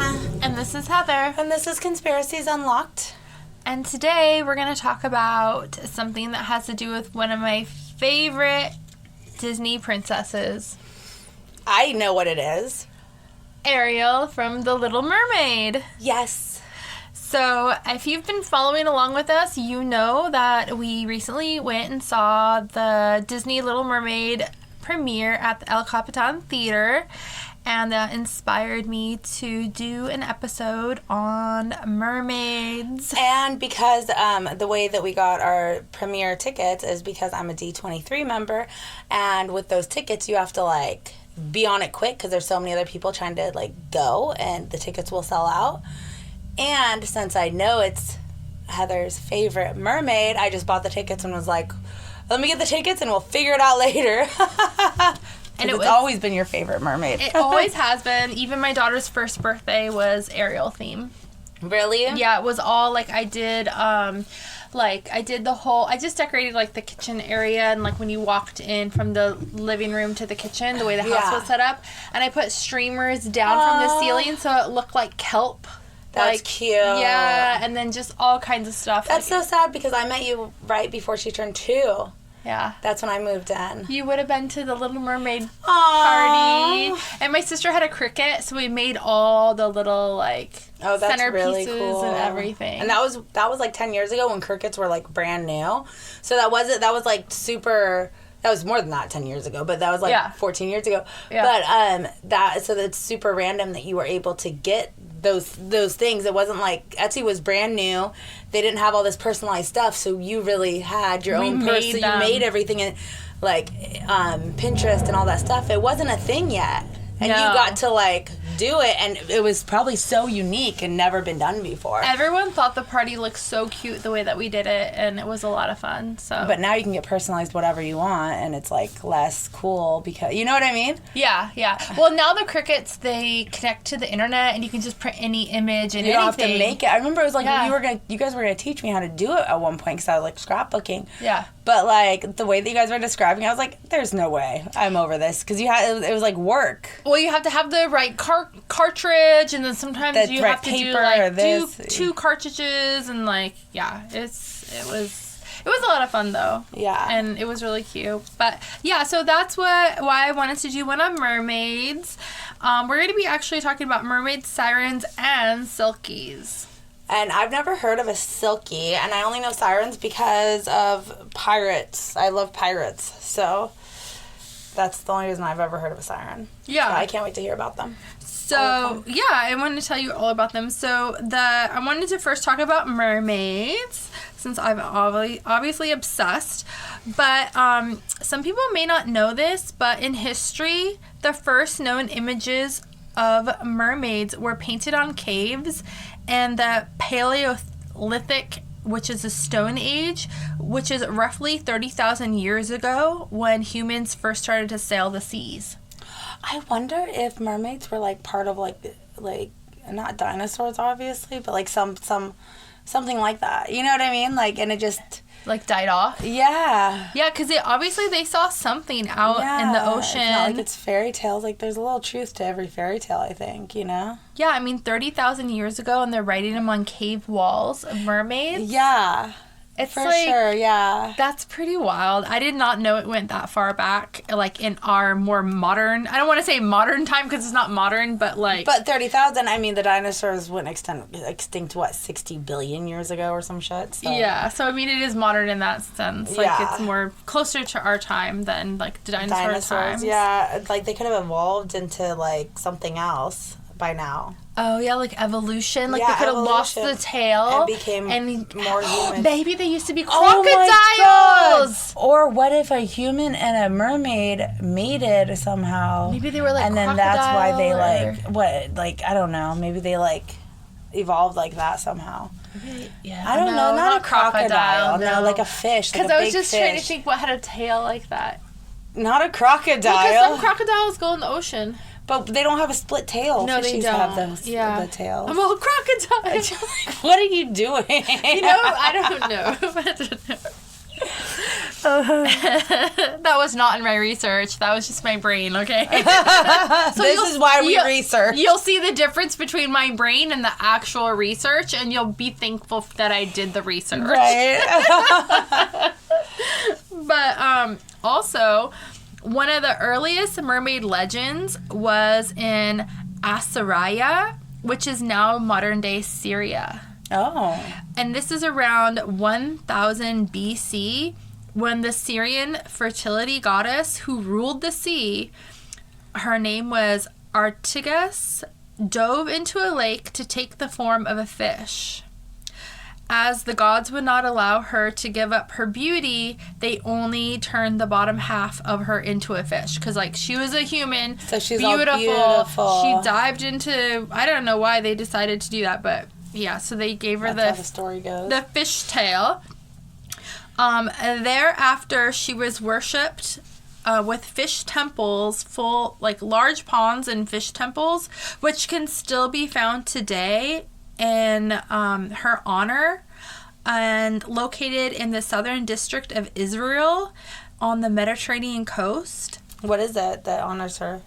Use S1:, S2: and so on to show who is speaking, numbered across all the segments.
S1: Jenna.
S2: And this is Heather.
S1: And this is Conspiracies Unlocked.
S2: And today we're going to talk about something that has to do with one of my favorite Disney princesses.
S1: I know what it is.
S2: Ariel from The Little Mermaid.
S1: Yes.
S2: So if you've been following along with us, you know that we recently went and saw the Disney Little Mermaid premiere at the El Capitan Theater. And that inspired me to do an episode on mermaids.
S1: And because the way that we got our premiere tickets is because I'm a D23 member. And with those tickets, you have to, be on it quick because there's so many other people trying to, go. And the tickets will sell out. And since I know it's Heather's favorite mermaid, I just bought the tickets and was like, let me get the tickets and we'll figure it out later. And it's always been your favorite mermaid.
S2: It always has been. Even my daughter's first birthday was Ariel theme.
S1: Really?
S2: Yeah, it was all I did. I just decorated the kitchen area and when you walked in from the living room to the kitchen, the way the house was set up, and I put streamers down from the ceiling so it looked like kelp.
S1: That's cute.
S2: Yeah, and then just all kinds of stuff.
S1: That's so sad because I met you right before she turned 2.
S2: Yeah.
S1: That's when I moved in.
S2: You would have been to the Little Mermaid
S1: party.
S2: And my sister had a Cricut, so we made all the little, centerpieces
S1: really cool.
S2: and everything.
S1: And that was 10 years ago when Cricuts were, brand new. So that was super... That was more than that 10 years ago, but that was 14 years ago. Yeah. But so that's super random that you were able to get those things. It wasn't Etsy was brand new. They didn't have all this personalized stuff, so you really had your own person. So you made everything in Pinterest and all that stuff. It wasn't a thing yet. And you got to do it, and it was probably so unique and never been done before.
S2: Everyone thought the party looked so cute the way that we did it, and it was a lot of fun. So,
S1: but now you can get personalized whatever you want, and it's less cool because you know what I mean?
S2: Yeah. Well, now the Cricuts, they connect to the internet, and you can just print any image and
S1: you don't
S2: anything.
S1: have to make it. I remember it was you guys were gonna teach me how to do it at one point because I was scrapbooking.
S2: Yeah.
S1: But the way that you guys were describing, I was like, "There's no way I'm over this," because it was work.
S2: Well, you have to have the right cartridge, and then sometimes you have to do 2 cartridges, and it was a lot of fun though.
S1: Yeah.
S2: And it was really cute. But yeah, so that's why I wanted to do one on mermaids. We're going to be actually talking about mermaids, sirens, and selkies.
S1: And I've never heard of a Selkie, and I only know sirens because of pirates. I love pirates, so that's the only reason I've ever heard of a siren.
S2: Yeah.
S1: So I can't wait to hear about them.
S2: So, yeah, I wanted to tell you all about them. So, I wanted to first talk about mermaids, since I'm obviously obsessed. But some people may not know this, but in history, the first known images of mermaids were painted on caves and the Paleolithic, which is the Stone Age, which is roughly 30,000 years ago when humans first started to sail the seas.
S1: I wonder if mermaids were part of not dinosaurs obviously, but something like that. You know what I mean? And it just
S2: died off.
S1: Yeah.
S2: Yeah, because they saw something out in the ocean.
S1: It's not it's fairy tales. There's a little truth to every fairy tale, I think. You know.
S2: Yeah, I mean 30,000 years ago, and they're writing them on cave walls of mermaids.
S1: Yeah.
S2: It's
S1: for sure, yeah.
S2: That's pretty wild. I did not know it went that far back, in our more modern... I don't want to say modern time, because it's not modern, but
S1: But 30,000, I mean, the dinosaurs went extinct, 60 billion years ago or some shit? So.
S2: Yeah, so, I mean, it is modern in that sense. It's more closer to our time than, the dinosaurs times.
S1: Yeah. They could have evolved into, something else by now.
S2: Oh, yeah, evolution. They could have lost the tail.
S1: And became more human.
S2: Maybe they used to be crocodiles!
S1: Or what if a human and a mermaid mated somehow?
S2: Maybe they were
S1: and then that's why they, I don't know. Maybe they, evolved like that somehow.
S2: Yeah.
S1: I don't know. Not a crocodile.
S2: No,
S1: a fish.
S2: Because I was just trying to think what had a tail like that.
S1: Not a crocodile.
S2: Because some crocodiles go in the ocean.
S1: But they don't have a split tail.
S2: No, they don't.
S1: Have the tails.
S2: I'm all crocodile.
S1: What are you doing?
S2: I don't know. That was not in my research. That was just my brain, okay?
S1: So this is why we research.
S2: You'll see the difference between my brain and the actual research, and you'll be thankful that I did the research.
S1: Right.
S2: But also, one of the earliest mermaid legends was in Assyria, which is now modern-day Syria.
S1: Oh.
S2: And this is around 1000 BC, when the Syrian fertility goddess who ruled the sea, her name was Artigas, dove into a lake to take the form of a fish. As the gods would not allow her to give up her beauty, they only turned the bottom half of her into a fish. Because, like, she was a human,
S1: so she's
S2: beautiful.
S1: All beautiful.
S2: She dived into, I don't know why they decided to do that, but yeah, so they gave her
S1: That's how the story goes.
S2: The fish tail. Thereafter, she was worshipped with fish temples, full, like, large ponds and fish temples, which can still be found today in her honor, and located in the southern district of Israel on the Mediterranean coast.
S1: What is it that honors her?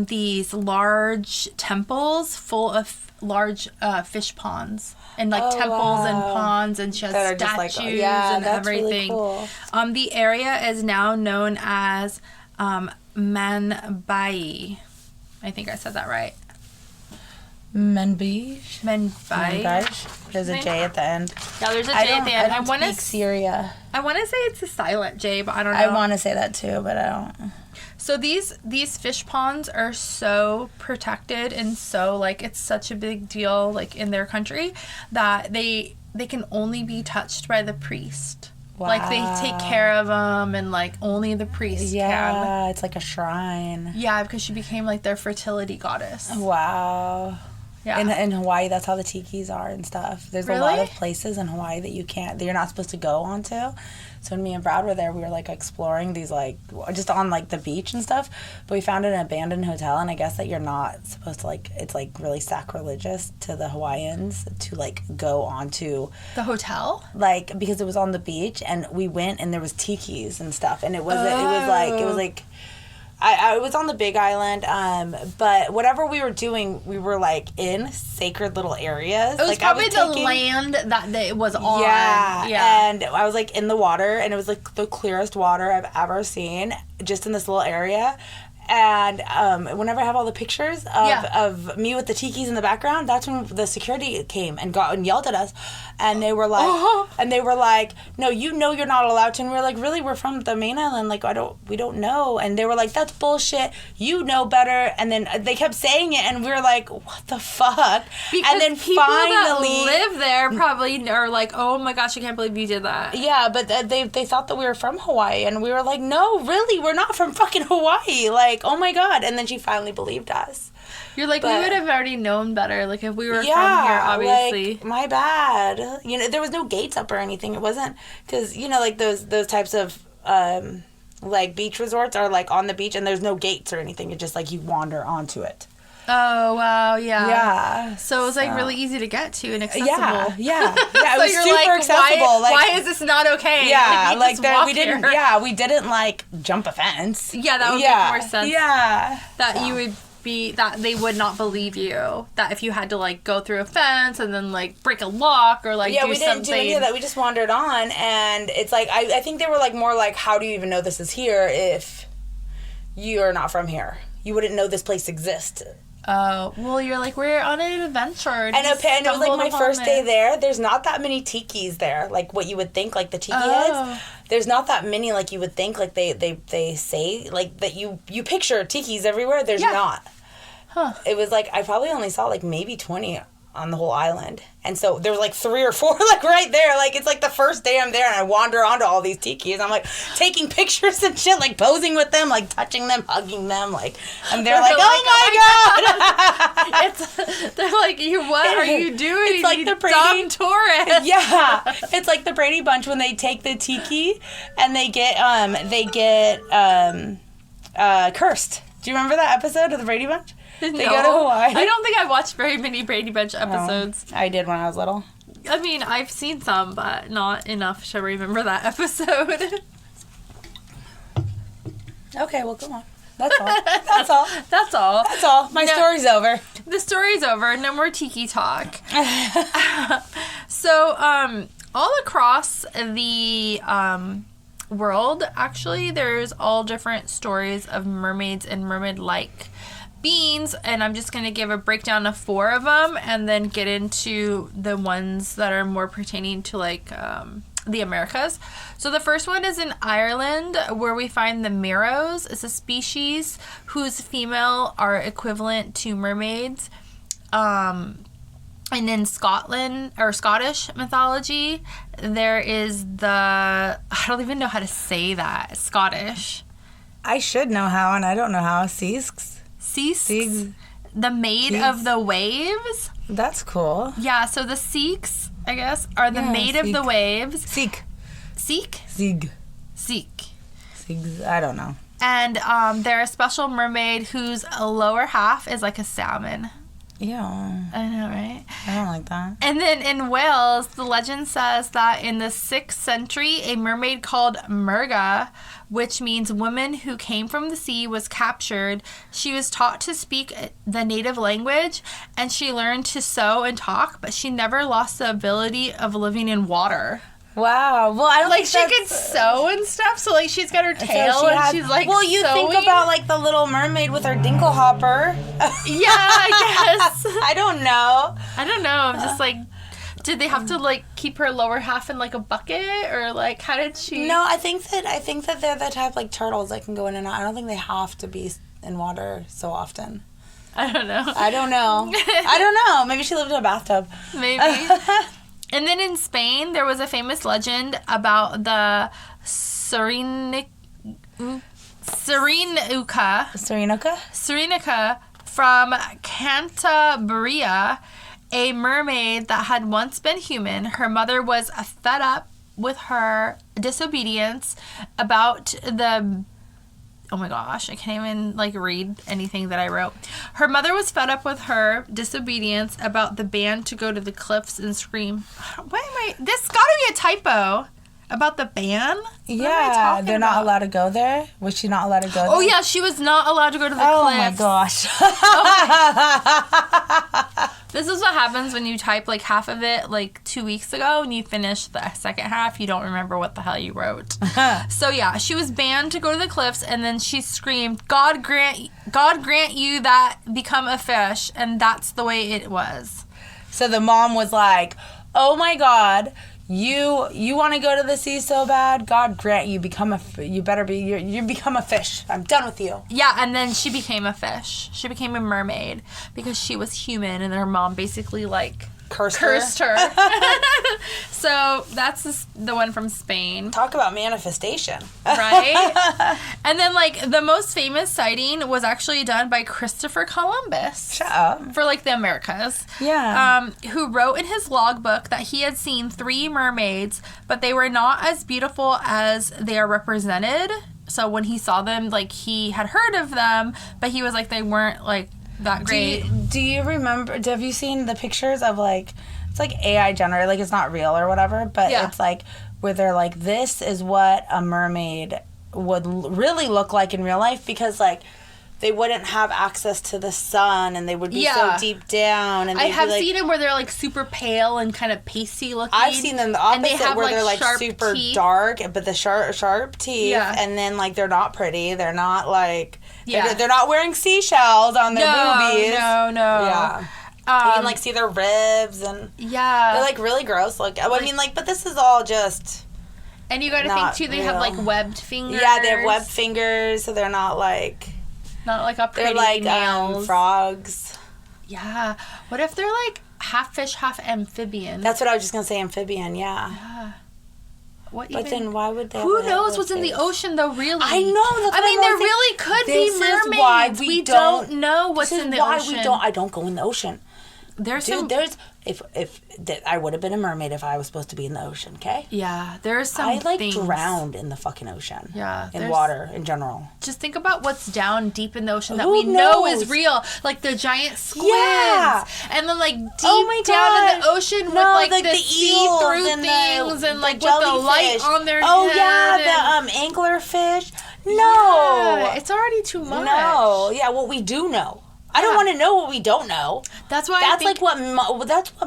S2: These large temples full of large fish ponds and like temples and ponds, and she has statues and everything.
S1: Really cool.
S2: The area is now known as Manbai. I think I said that right.
S1: Manbij. There's a J at the end.
S2: Yeah, there's a J at the end.
S1: I want to speak Syria.
S2: I want to say it's a silent J, but I don't know.
S1: I want to say that too, but I don't.
S2: So these fish ponds are so protected, and so, like, it's such a big deal, like, in their country, that they can only be touched by the priest. Wow. Like, they take care of them, and, like, only the priest can.
S1: Yeah, it's like a shrine.
S2: Yeah, because she became, like, their fertility goddess.
S1: Wow.
S2: Yeah.
S1: In Hawaii, that's how the tikis are and stuff. There's a lot of places in Hawaii that you're not supposed to go onto. So when me and Brad were there, we were, like, exploring these, like, just on, like, the beach and stuff. But we found an abandoned hotel, and I guess that you're not supposed to, like, it's, like, really sacrilegious to the Hawaiians to, like, go onto
S2: the hotel?
S1: Like, because it was on the beach, and we went, and there was tikis and stuff. And it was like... I was on the Big Island, but whatever we were doing, we were, like, in sacred little areas.
S2: It was
S1: like,
S2: probably the land that it was on.
S1: Yeah, and I was, like, in the water, and it was, like, the clearest water I've ever seen, just in this little area. And whenever I have all the pictures of me with the tikis in the background, that's when the security came and yelled at us, and they were like, no, you know you're not allowed to. And we were like, really? We're from the main island. Like, we don't know. And they were like, that's bullshit. You know better. And then they kept saying it, and we were like, what the fuck?
S2: Because
S1: and then
S2: people
S1: finally
S2: that live there probably are like, oh my gosh, I can't believe you did that.
S1: Yeah, but they thought that we were from Hawaii, and we were like, no, really, we're not from fucking Hawaii. Like, oh my God. And then she finally believed us.
S2: You're like, we would have already known better, like, if we were from here, obviously.
S1: Like, my bad. You know, there was no gates up or anything. It wasn't, because, you know, like, those types of, like, beach resorts are, like, on the beach, and there's no gates or anything. It's just, like, you wander onto it.
S2: Oh, wow, yeah.
S1: Yeah.
S2: So it was, like, really easy to get to and accessible.
S1: Yeah. It
S2: so
S1: was
S2: you're
S1: super
S2: like,
S1: accessible.
S2: Why is this not okay?
S1: Yeah,
S2: like
S1: we didn't, like, jump a fence.
S2: Yeah, that would make more sense.
S1: Yeah.
S2: You would be, that they would not believe you. That if you had to, like, go through a fence and then, like, break a lock or, like, do something. Yeah, we didn't do any of
S1: that. We just wandered on, and it's, like, I think they were, like, more like, how do you even know this is here if you're not from here? You wouldn't know this place exists.
S2: Oh, well, you're like, we're on an adventure.
S1: And it was, like, my first day there. There's not that many tikis there, like, what you would think, like, the tiki heads. There's not that many, like, you would think, like, they say, like, that you picture tikis everywhere. There's not.
S2: Huh.
S1: It was, like, I probably only saw, like, maybe 20 on the whole island. And so there was, like, 3 or 4, like, right there. Like, it's, like, the first day I'm there, and I wander onto all these tikis. I'm, like, taking pictures and shit, like, posing with them, like, touching them, hugging them, like, and they're like, oh my God!
S2: They're like, what are you doing?
S1: It's like the Brady
S2: dumb tourist.
S1: Yeah. It's like the Brady Bunch when they take the tiki and they get cursed. Do you remember that episode of the Brady Bunch? They go to Hawaii.
S2: I don't think I watched very many Brady Bunch episodes.
S1: I did when I was little.
S2: I mean, I've seen some, but not enough to remember that episode.
S1: Okay, well, go on. That's all. That's all.
S2: That's all.
S1: That's all. My story's over.
S2: The story's over. No more tiki talk. So, all across the world, actually, there's all different stories of mermaids and mermaid-like beings, and I'm just going to give a breakdown of 4 of them and then get into the ones that are more pertaining to, like, the Americas. So the first one is in Ireland, where we find the Merrows. It's a species whose female are equivalent to mermaids. And in Scotland, or Scottish mythology, there is I don't even know how to say that. Scottish.
S1: I should know how, and I don't know how. Seasks?
S2: Seasks. The maid of the waves.
S1: That's cool.
S2: Yeah, so the Seeks, I guess, are the maid of the waves.
S1: Seek.
S2: Seek?
S1: Seek.
S2: Seek.
S1: Seek. I don't know.
S2: And they're a special mermaid whose lower half is like a salmon.
S1: Yeah.
S2: I know, right?
S1: I don't like that.
S2: And then in Wales, the legend says that in the 6th century, a mermaid called Murga, which means woman who came from the sea, was captured. She was taught to speak the native language, and she learned to sew and talk, but she never lost the ability of living in water.
S1: Wow. Well, I don't
S2: like
S1: think
S2: she could sew and stuff. So like she's got her tail she's like.
S1: Well, you
S2: sewing.
S1: think about like the Little Mermaid with her dinklehopper.
S2: Yeah, I guess.
S1: I don't know.
S2: I'm just like, did they have to like keep her lower half in like a bucket, or like how did she?
S1: No, I think that they're the type like turtles that can go in and out. I don't think they have to be in water so often.
S2: I don't know.
S1: I don't know. Maybe she lived in a bathtub.
S2: Maybe. And then in Spain, there was a famous legend about the Serenica from Cantabria, a mermaid that had once been human. Her mother was fed up with her disobedience about the... Oh my gosh, I can't even like read anything that I wrote. Her mother was fed up with her disobedience about the band to go to the cliffs and scream. This gotta be a typo. About the ban?
S1: Yeah, they're not allowed to go there. Was she not allowed to go there?
S2: Oh yeah, she was not allowed to go to the cliffs.
S1: Oh my gosh.
S2: This is what happens when you type like half of it like 2 weeks ago and you finish the second half. You don't remember what the hell you wrote. So yeah, she was banned to go to the cliffs, and then she screamed, God grant you that become a fish. And that's the way it was.
S1: So the mom was like, oh my God, you want to go to the sea so bad? God grant you become you become a fish. I'm done with you.
S2: Yeah, and then she became a fish. She became a mermaid because she was human, and her mom basically like cursed her. So that's the one from Spain.
S1: Talk about manifestation.
S2: Right? And then like the most famous sighting was actually done by Christopher Columbus.
S1: Shut up.
S2: For like the Americas.
S1: Yeah.
S2: Who wrote in his logbook that he had seen 3 mermaids, but they were not as beautiful as they are represented. So when he saw them, like he had heard of them, but he was like they weren't like that great.
S1: Do you remember, have you seen the pictures of like, it's like AI generated, like it's not real or whatever, but it's like where they're like, this is what a mermaid would really look like in real life, because like they wouldn't have access to the sun and they would be so deep down. And
S2: I have seen them where they're like super pale and kind of pasty looking.
S1: I've seen them the opposite,
S2: and they have,
S1: where they're like super
S2: teeth.
S1: dark, but the sharp teeth, and then like they're not pretty. They're not like they're not wearing seashells on their boobies.
S2: No.
S1: Yeah. You can like see their ribs and they're like really gross. Like I mean, like, but this is all just.
S2: And you got to think too, they have like webbed fingers.
S1: Yeah, they have webbed fingers, so they're not like.
S2: Not like a pretty
S1: they're like
S2: nails.
S1: Frogs.
S2: Yeah. What if they're like half fish, half amphibian?
S1: That's what I was just gonna say. Amphibian. Yeah.
S2: What?
S1: But then why would they?
S2: Who knows what's in the ocean though? Really.
S1: I know.
S2: I mean, there really could be mermaids.
S1: Is why
S2: we don't know what's in the ocean.
S1: Why we don't? I don't go in the ocean.
S2: There's
S1: if I would have been a mermaid if I was supposed to be in the ocean, okay?
S2: Yeah, there's some
S1: I like
S2: things.
S1: Drowned in the fucking ocean.
S2: Yeah.
S1: In water in general.
S2: Just think about what's down deep in the ocean that we know is real. Like the giant squids. Yeah. And then like deep down in the ocean with like the see-through things and like with the light on their head.
S1: Oh yeah, the anglerfish. No.
S2: Yeah, it's already too much.
S1: No. Yeah, what we do know. I don't want to know what we don't know.
S2: That's why
S1: that's what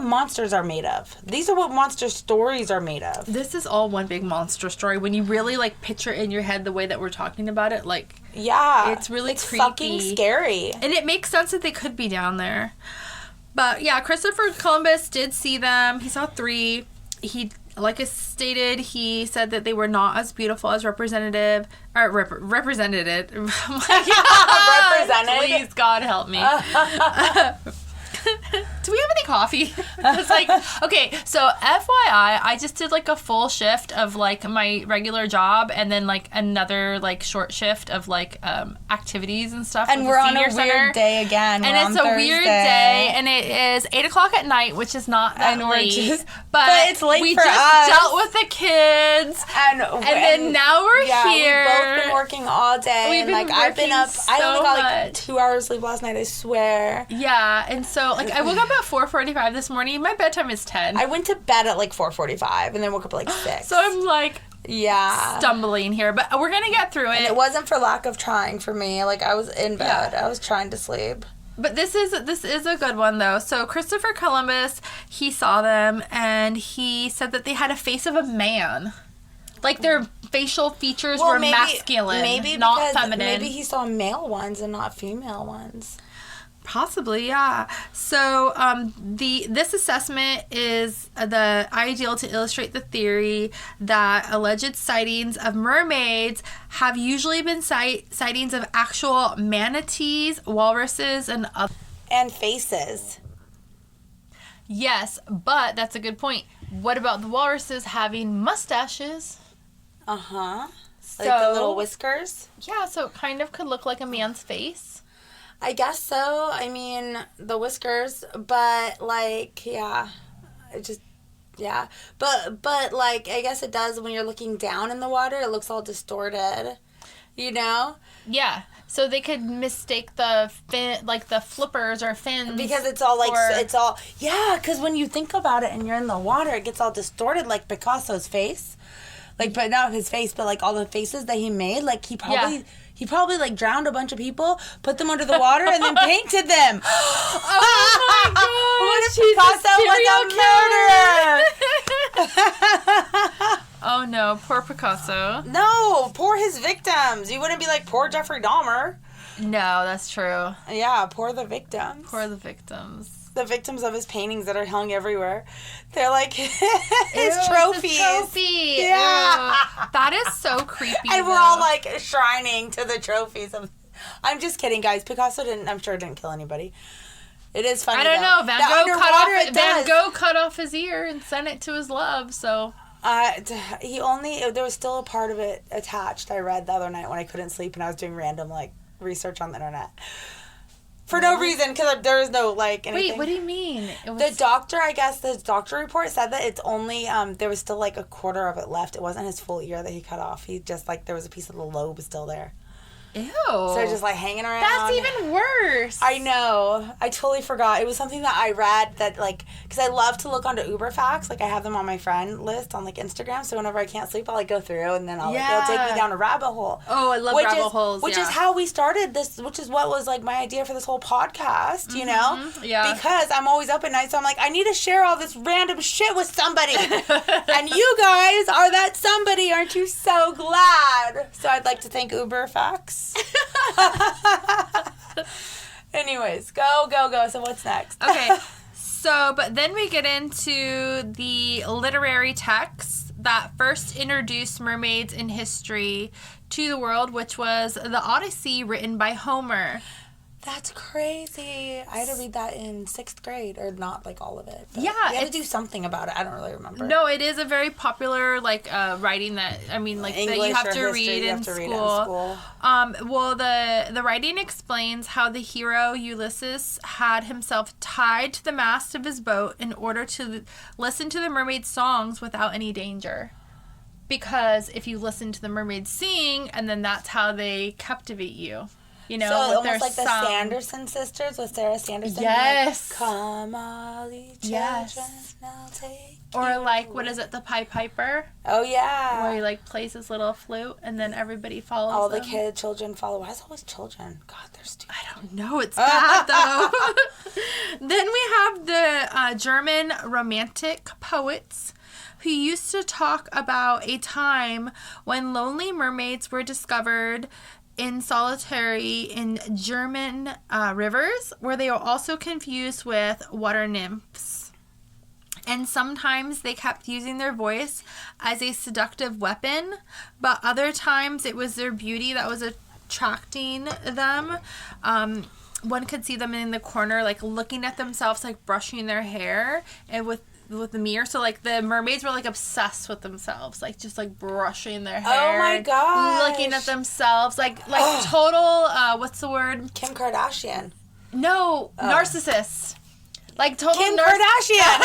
S1: monsters are made of. These are what monster stories are made of.
S2: This is all one big monster story. When you really like picture in your head the way that we're talking about it, like it's really creepy.
S1: Fucking scary.
S2: And it makes sense that they could be down there. But yeah, Christopher Columbus did see them. He saw 3. He, like I stated, he said that they were not as beautiful as represented.
S1: Represented.
S2: Please, God help me. Do we have any coffee? It's like, okay, so FYI, I just did like a full shift of like my regular job and then like another like short shift of like activities and stuff.
S1: And we're on a weird day again.
S2: And it's a weird day, and it is 8:00 at night, which is not that late. But it's late for us. We just dealt with the kids, and then now we're here.
S1: We've both been working all day. I've been up. I only got like 2 hours sleep last night. I swear.
S2: Yeah, and so like I woke up at 4:45 this morning. My bedtime is 10.
S1: I went to bed at like 4:45 and then woke up at like 6.
S2: So I'm like stumbling here, but we're gonna get through it.
S1: And it wasn't for lack of trying for me. Like I was in bed. I was trying to sleep.
S2: But this is a good one though. So Christopher Columbus, he saw them and he said that they had a face of a man. Like their facial features were masculine, not feminine.
S1: Maybe he saw male ones and not female ones.
S2: Possibly, yeah. So this assessment is the ideal to illustrate the theory that alleged sightings of mermaids have usually been sightings of actual manatees, walruses, and
S1: faces.
S2: Yes, but that's a good point. What about the walruses having mustaches?
S1: Uh-huh. Like the little whiskers?
S2: Yeah, so it kind of could look like a man's face.
S1: I guess so. I mean, the whiskers, but like, But like, I guess it does when you're looking down in the water. It looks all distorted, you know?
S2: Yeah. So they could mistake the the flippers or fins
S1: because it's all like because when you think about it and you're in the water, it gets all distorted, like Picasso's face. Like, but not his face, but like all the faces that he made. Like he probably like drowned a bunch of people, put them under the water, and then painted them.
S2: Oh my gosh!
S1: What if Picasso was a murderer?
S2: Oh no, poor Picasso.
S1: No, poor his victims. You wouldn't be like poor Jeffrey Dahmer.
S2: No, that's true.
S1: Yeah, poor the victims.
S2: Poor the victims.
S1: The victims of his paintings that are hung everywhere. They're like his
S2: trophies.
S1: His trophy. Yeah.
S2: Ew. That is so creepy.
S1: And we're all like shrining to the trophies of. I'm just kidding, guys. Picasso I'm sure didn't kill anybody. It is funny.
S2: I don't know. Van Gogh cut off his ear and sent it to his love. So.
S1: There was still a part of it attached. I read the other night when I couldn't sleep and I was doing random like research on the internet. For no reason, because there is no, like, anything.
S2: Wait, what do you mean?
S1: The doctor report said that it's only, there was still, like, a quarter of it left. It wasn't his full ear that he cut off. He just, like, there was a piece of the lobe still there.
S2: Ew.
S1: So just, like, hanging around.
S2: That's even worse.
S1: I know. I totally forgot. It was something that I read that, like, because I love to look onto Uber facts. Like, I have them on my friend list on, like, Instagram. So whenever I can't sleep, I'll, like, go through and then it'll take me down a rabbit hole.
S2: Oh, I love rabbit holes.
S1: Which is how we started this, which is what was, like, my idea for this whole podcast, you know?
S2: Yeah.
S1: Because I'm always up at night, so I'm like, I need to share all this random shit with somebody. And you guys are that somebody. Aren't you so glad? So I'd like to thank Uber facts. Anyways, go. So what's next?
S2: Okay. So, but then we get into the literary texts that first introduced mermaids in history to the world, which was the Odyssey written by Homer.
S1: That's crazy. I had to read that in 6th grade, or not like all of it.
S2: Yeah.
S1: You had to do something about it. I don't really remember.
S2: No, it is a very popular, like, writing that, I mean, like,
S1: English
S2: that you have to
S1: history,
S2: read in school. Well, the writing explains how the hero Ulysses had himself tied to the mast of his boat in order to listen to the mermaid's songs without any danger. Because if you listen to the mermaids sing, and then that's how they captivate you. You know,
S1: so
S2: with
S1: almost
S2: their
S1: like
S2: song.
S1: the Sanderson sisters with Sarah Sanderson.
S2: Yes.
S1: Like, come Ollie,
S2: Yes.
S1: I'll take
S2: Or
S1: you
S2: like, what is it, the Pied Piper?
S1: Oh, yeah.
S2: Where he like plays his little flute and then everybody follows
S1: All
S2: him.
S1: the children follow. Why is it always children? God, they're stupid.
S2: I don't know. It's bad, though. Then we have the German Romantic poets who used to talk about a time when lonely mermaids were discovered in solitary in German rivers, where they were also confused with water nymphs. And sometimes they kept using their voice as a seductive weapon, but other times it was their beauty that was attracting them. One could see them in the corner, like looking at themselves, like brushing their hair, and with the mirror. So like the mermaids were like obsessed with themselves, like just like brushing their hair.
S1: Oh my gosh.
S2: Looking at themselves, like total. What's the word?
S1: Kim Kardashian.
S2: No, narcissist. Like total
S1: Kim Kardashian.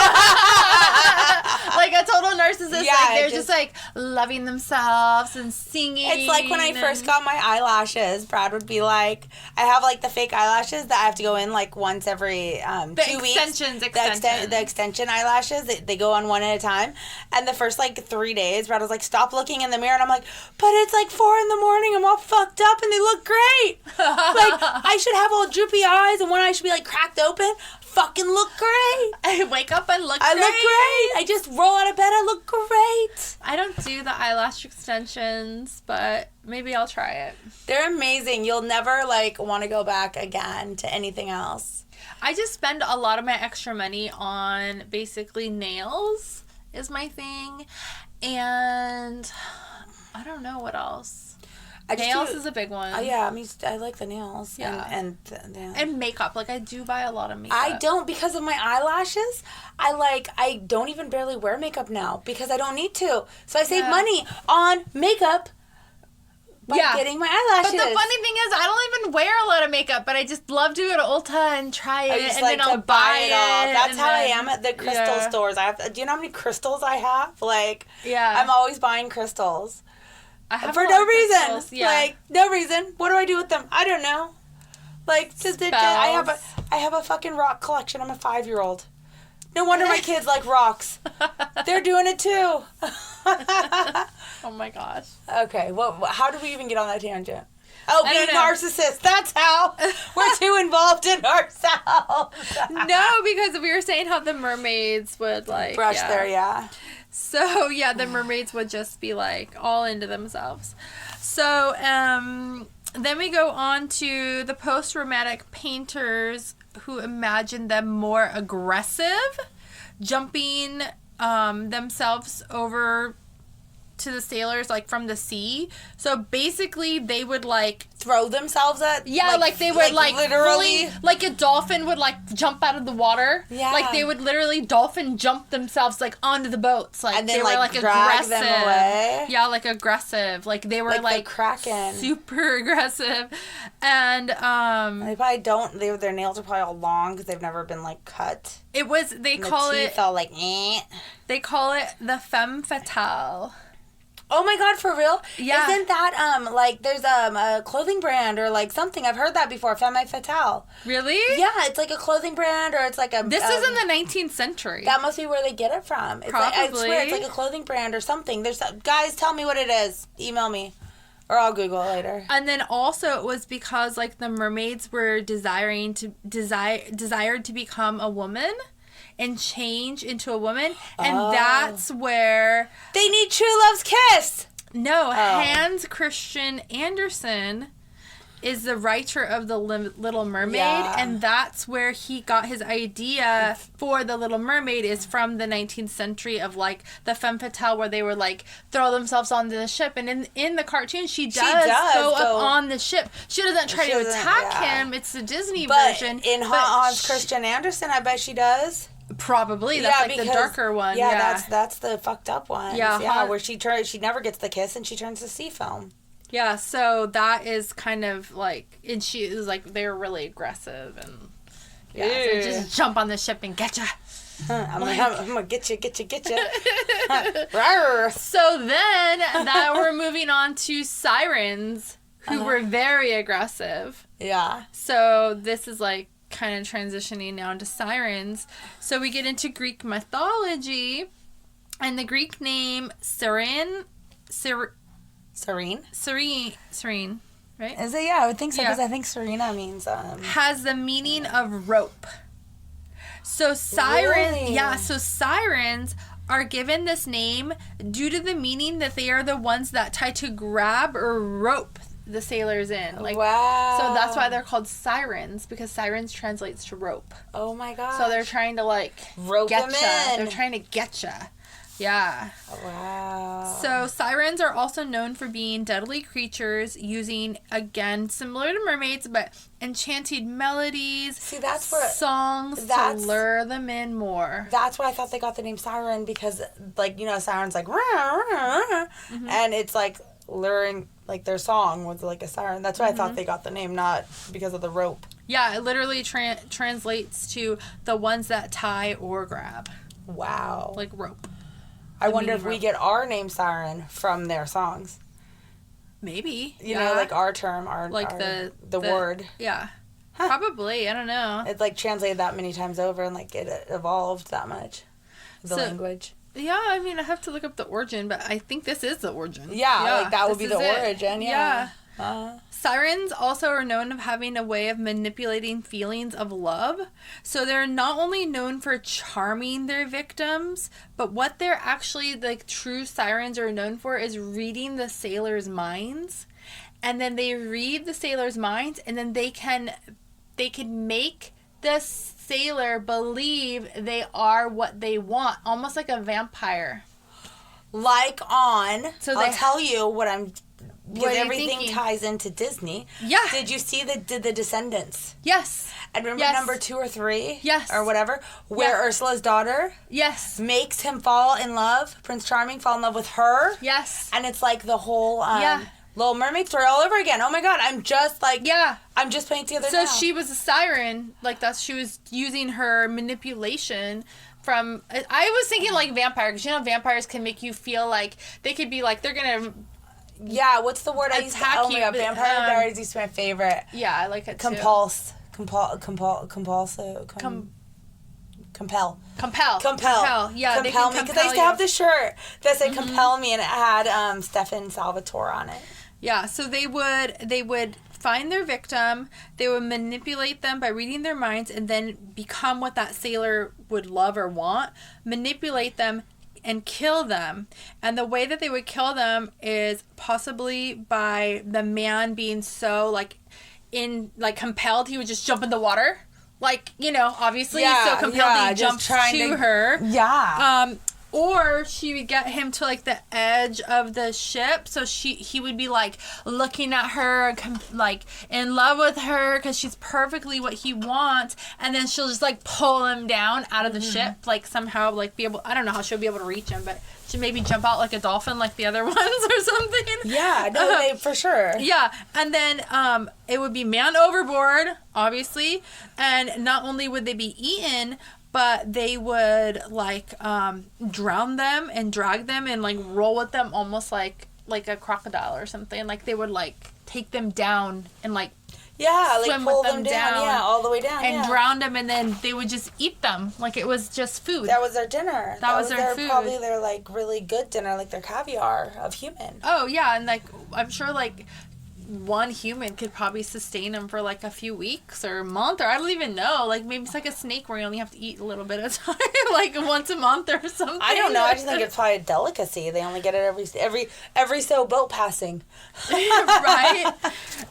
S2: Like a total narcissist.
S1: Yeah,
S2: like they're just like loving themselves and singing.
S1: It's like when I first got my eyelashes, Brad would be like, I have like the fake eyelashes that I have to go in like once every 2 weeks. The extension eyelashes, they go on one at a time. And the first like 3 days, Brad was like, stop looking in the mirror. And I'm like, but it's like 4 a.m. I'm all fucked up and they look great. Like I should have all droopy eyes and one eye should be like cracked open. Fucking look great.
S2: I wake up and look great.
S1: I look great. I just roll out of bed. I look great.
S2: I don't do the eyelash extensions, but maybe I'll try it.
S1: They're amazing. You'll never like want to go back again to anything else.
S2: I just spend a lot of my extra money on basically nails is my thing. And I don't know what else. Nails is a big one.
S1: Oh yeah, I like the nails.
S2: Yeah.
S1: And
S2: makeup. Like I do buy a lot of makeup.
S1: I don't because of my eyelashes. I don't even barely wear makeup now because I don't need to. So I save money on makeup by getting my eyelashes.
S2: But the funny thing is, I don't even wear a lot of makeup, but I just love to go to Ulta and try it,
S1: and
S2: then I'll buy it all.
S1: That's how I am at the crystal stores. Do you know how many crystals I have? Like, I'm always buying crystals. For no reason.
S2: Yeah.
S1: Like, no reason. What do I do with them? I don't know. Like, just I have a fucking rock collection. I'm a 5-year-old. No wonder my kids like rocks. They're doing it too.
S2: Oh my gosh.
S1: Okay, how do we even get on that tangent? Oh, being narcissists. That's how. We're too involved in ourselves.
S2: No, because we were saying how the mermaids would like
S1: brush their
S2: So yeah, the mermaids would just be like all into themselves. So then we go on to the post-romantic painters who imagined them more aggressive, jumping themselves over to the sailors like from the sea. So basically they would like
S1: throw themselves at
S2: like they would like
S1: literally
S2: like a dolphin would like jump out of the water. Yeah. Like they would literally dolphin jump themselves like onto the boats. Like and then, they were like
S1: drag
S2: aggressive.
S1: Them away.
S2: Yeah, like aggressive. Like they were like
S1: the Kraken.
S2: Super aggressive. And
S1: they probably don't their nails are probably all long because they've never been like cut.
S2: It was they call
S1: the
S2: it
S1: teeth all like
S2: They call it the femme fatale.
S1: Oh my God, for real?
S2: Yeah.
S1: Isn't that, like, there's a clothing brand or, like, something. I've heard that before, Femme Fatale.
S2: Really?
S1: Yeah, it's like a clothing brand or it's like a...
S2: This is in the 19th century.
S1: That must be where they get it from. It's
S2: Probably.
S1: Like, I swear, it's like a clothing brand or something. Guys, tell me what it is. Email me. Or I'll Google it later.
S2: And then also it was because, like, the mermaids were desired to become a woman and change into a woman, and that's where
S1: they need true love's kiss.
S2: No, Hans Christian Andersen is the writer of the Little Mermaid, and that's where he got his idea for the Little Mermaid is from the 19th century of like the femme fatale where they were like throw themselves onto the ship, and in the cartoon she does go up on the ship. She doesn't try to attack him. It's the Disney version.
S1: In Hans Christian Andersen, I bet she does.
S2: Probably. That's like the darker one.
S1: Yeah, that's the fucked up one.
S2: Yeah,
S1: where she never gets the kiss and she turns to sea foam.
S2: Yeah, so that is kind of like, and she is like, they're really aggressive and so just jump on the ship and get ya.
S1: I'm gonna get you.
S2: So then we're moving on to Sirens, who were very aggressive.
S1: Yeah.
S2: So this is like kind of transitioning now into sirens. So we get into Greek mythology, and the Greek name Serene, right?
S1: Is it? Yeah, I would think so, because I think Serena means
S2: has the meaning of rope. So sirens,
S1: really?
S2: so sirens are given this name due to the meaning that they are the ones that try to grab or rope the sailors in. Like,
S1: wow.
S2: So that's why they're called sirens, because sirens translates to rope.
S1: Oh my god.
S2: So they're trying to like
S1: rope
S2: get
S1: them
S2: ya.
S1: in.
S2: They're trying to get ya. Yeah.
S1: Wow.
S2: So sirens are also known for being deadly creatures, using, again, similar to mermaids, but enchanted melodies, songs to lure them in more.
S1: That's why I thought they got the name siren, because, like, you know, sirens like, rah, rah,
S2: Mm-hmm.
S1: and it's like luring, like their song was like a siren. That's why I thought they got the name, not because of the rope.
S2: Yeah, it literally translates to the ones that tie or grab.
S1: Wow.
S2: Like rope.
S1: I wonder if we get our name siren from their songs.
S2: Maybe.
S1: You know, like our term, the word.
S2: Yeah.
S1: Huh.
S2: Probably. I don't know.
S1: It's like translated that many times over, and like it evolved that much. The language.
S2: Yeah, I mean, I have to look up the origin, but I think this is the origin.
S1: Yeah, like that would be the origin. Yeah.
S2: Sirens also are known of having a way of manipulating feelings of love. So they're not only known for charming their victims, but what they're actually, like, true sirens are known for is reading the sailors' minds. And then they read the sailors' minds, and then they can make the sailor believe they are what they want, almost like a vampire.
S1: I'll tell you what I'm... Because everything ties into Disney.
S2: Yeah.
S1: Did you see the Descendants?
S2: Yes.
S1: And remember number 2 or 3?
S2: Yes.
S1: Or whatever? Where Ursula's daughter...
S2: Yes.
S1: Makes him fall in love. Prince Charming fall in love with her.
S2: Yes.
S1: And it's like the whole Little Mermaid story all over again. Oh my god, I'm just like...
S2: Yeah.
S1: I'm just putting it together now.
S2: So she was a siren. Like, she was using her manipulation... from... I was thinking like vampire, because you know vampires can make you feel like... They could be like, they're gonna...
S1: Yeah, what's the word I used to... Oh my god, Vampire Diaries used to be my favorite.
S2: Yeah, I like it too.
S1: Compel.
S2: Compel. Yeah,
S1: compel me, because I used to have this shirt that said "Compel Me," and it had Stefan Salvatore on it.
S2: Yeah, so they would find their victim, they would manipulate them by reading their minds, and then become what that sailor would love or want, manipulate them, and kill them. And the way that they would kill them is possibly by the man being so compelled, he would just jump in the water. Like, you know, obviously so compelled he jumps to her.
S1: Yeah.
S2: Or she would get him to like the edge of the ship, so he would be like looking at her, like in love with her because she's perfectly what he wants, and then she'll just like pull him down out of the ship, like somehow like be able. I don't know how she'll be able to reach him, but she'll maybe jump out like a dolphin, like the other ones or something.
S1: Yeah, no, for sure.
S2: Yeah, and then it would be man overboard, obviously, and not only would they be eaten, but they would like drown them and drag them and like roll with them almost like a crocodile or something. Like they would like take them down and like
S1: like pull them down, all the way down,
S2: and drown them, and then they would just eat them like it was just food.
S1: That was their dinner.
S2: That was their food.
S1: Probably their like really good dinner, like their caviar of human.
S2: Oh yeah, and like I'm sure like one human could probably sustain them for like a few weeks or a month, or I don't even know. Like maybe it's like a snake where you only have to eat a little bit of time, like once a month or something.
S1: I don't know. I just think it's probably a delicacy. They only get it every so boat passing.
S2: Right.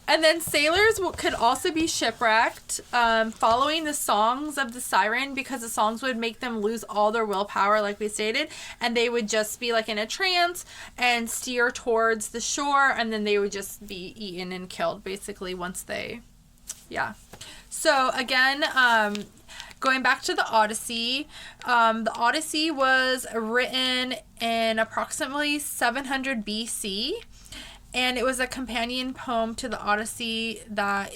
S2: And then sailors could also be shipwrecked, following the songs of the siren, because the songs would make them lose all their willpower, like we stated, and they would just be like in a trance and steer towards the shore, and then they would just be eaten and killed basically once they so again, going back to the Odyssey, was written in approximately 700 BC, and it was a companion poem to the Odyssey that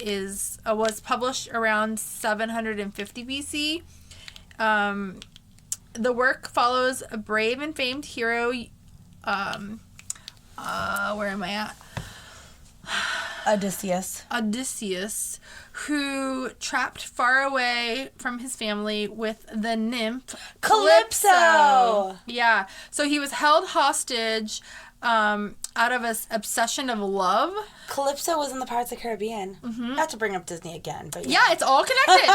S2: was published around 750 BC. The work follows a brave and famed hero, where am I at?
S1: Odysseus,
S2: who trapped far away from his family with the nymph
S1: Calypso.
S2: Yeah. So he was held hostage out of an obsession of love.
S1: Calypso was in the Pirates of the Caribbean. Mm-hmm. Not to bring up Disney again, but
S2: yeah, it's all connected.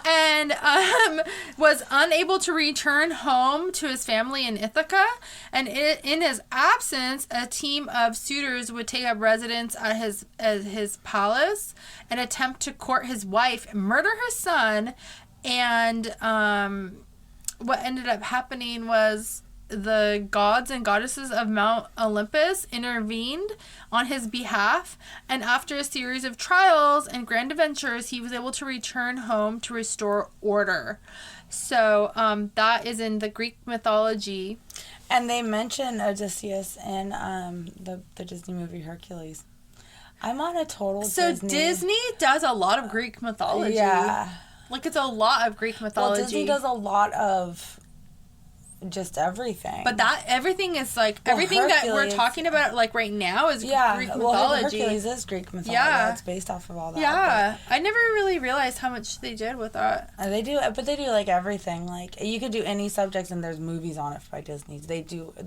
S2: And was unable to return home to his family in Ithaca. And in his absence, a team of suitors would take up residence at his palace and attempt to court his wife, murder her son, and what ended up happening was the gods and goddesses of Mount Olympus intervened on his behalf, and after a series of trials and grand adventures, he was able to return home to restore order. So that is in the Greek mythology.
S1: And they mention Odysseus in the Disney movie Hercules. I'm on a total
S2: So Disney does a lot of Greek mythology.
S1: Yeah.
S2: Like, it's a lot of Greek mythology.
S1: Well, Disney does a lot of just everything.
S2: But that everything is like everything that we're talking about like right now is Greek mythology.
S1: Well, Hercules is Greek mythology. Yeah, it's based off of all that.
S2: Yeah, I never really realized how much they did with that.
S1: They do like everything. Like, you could do any subjects, and there's movies on it by Disney. They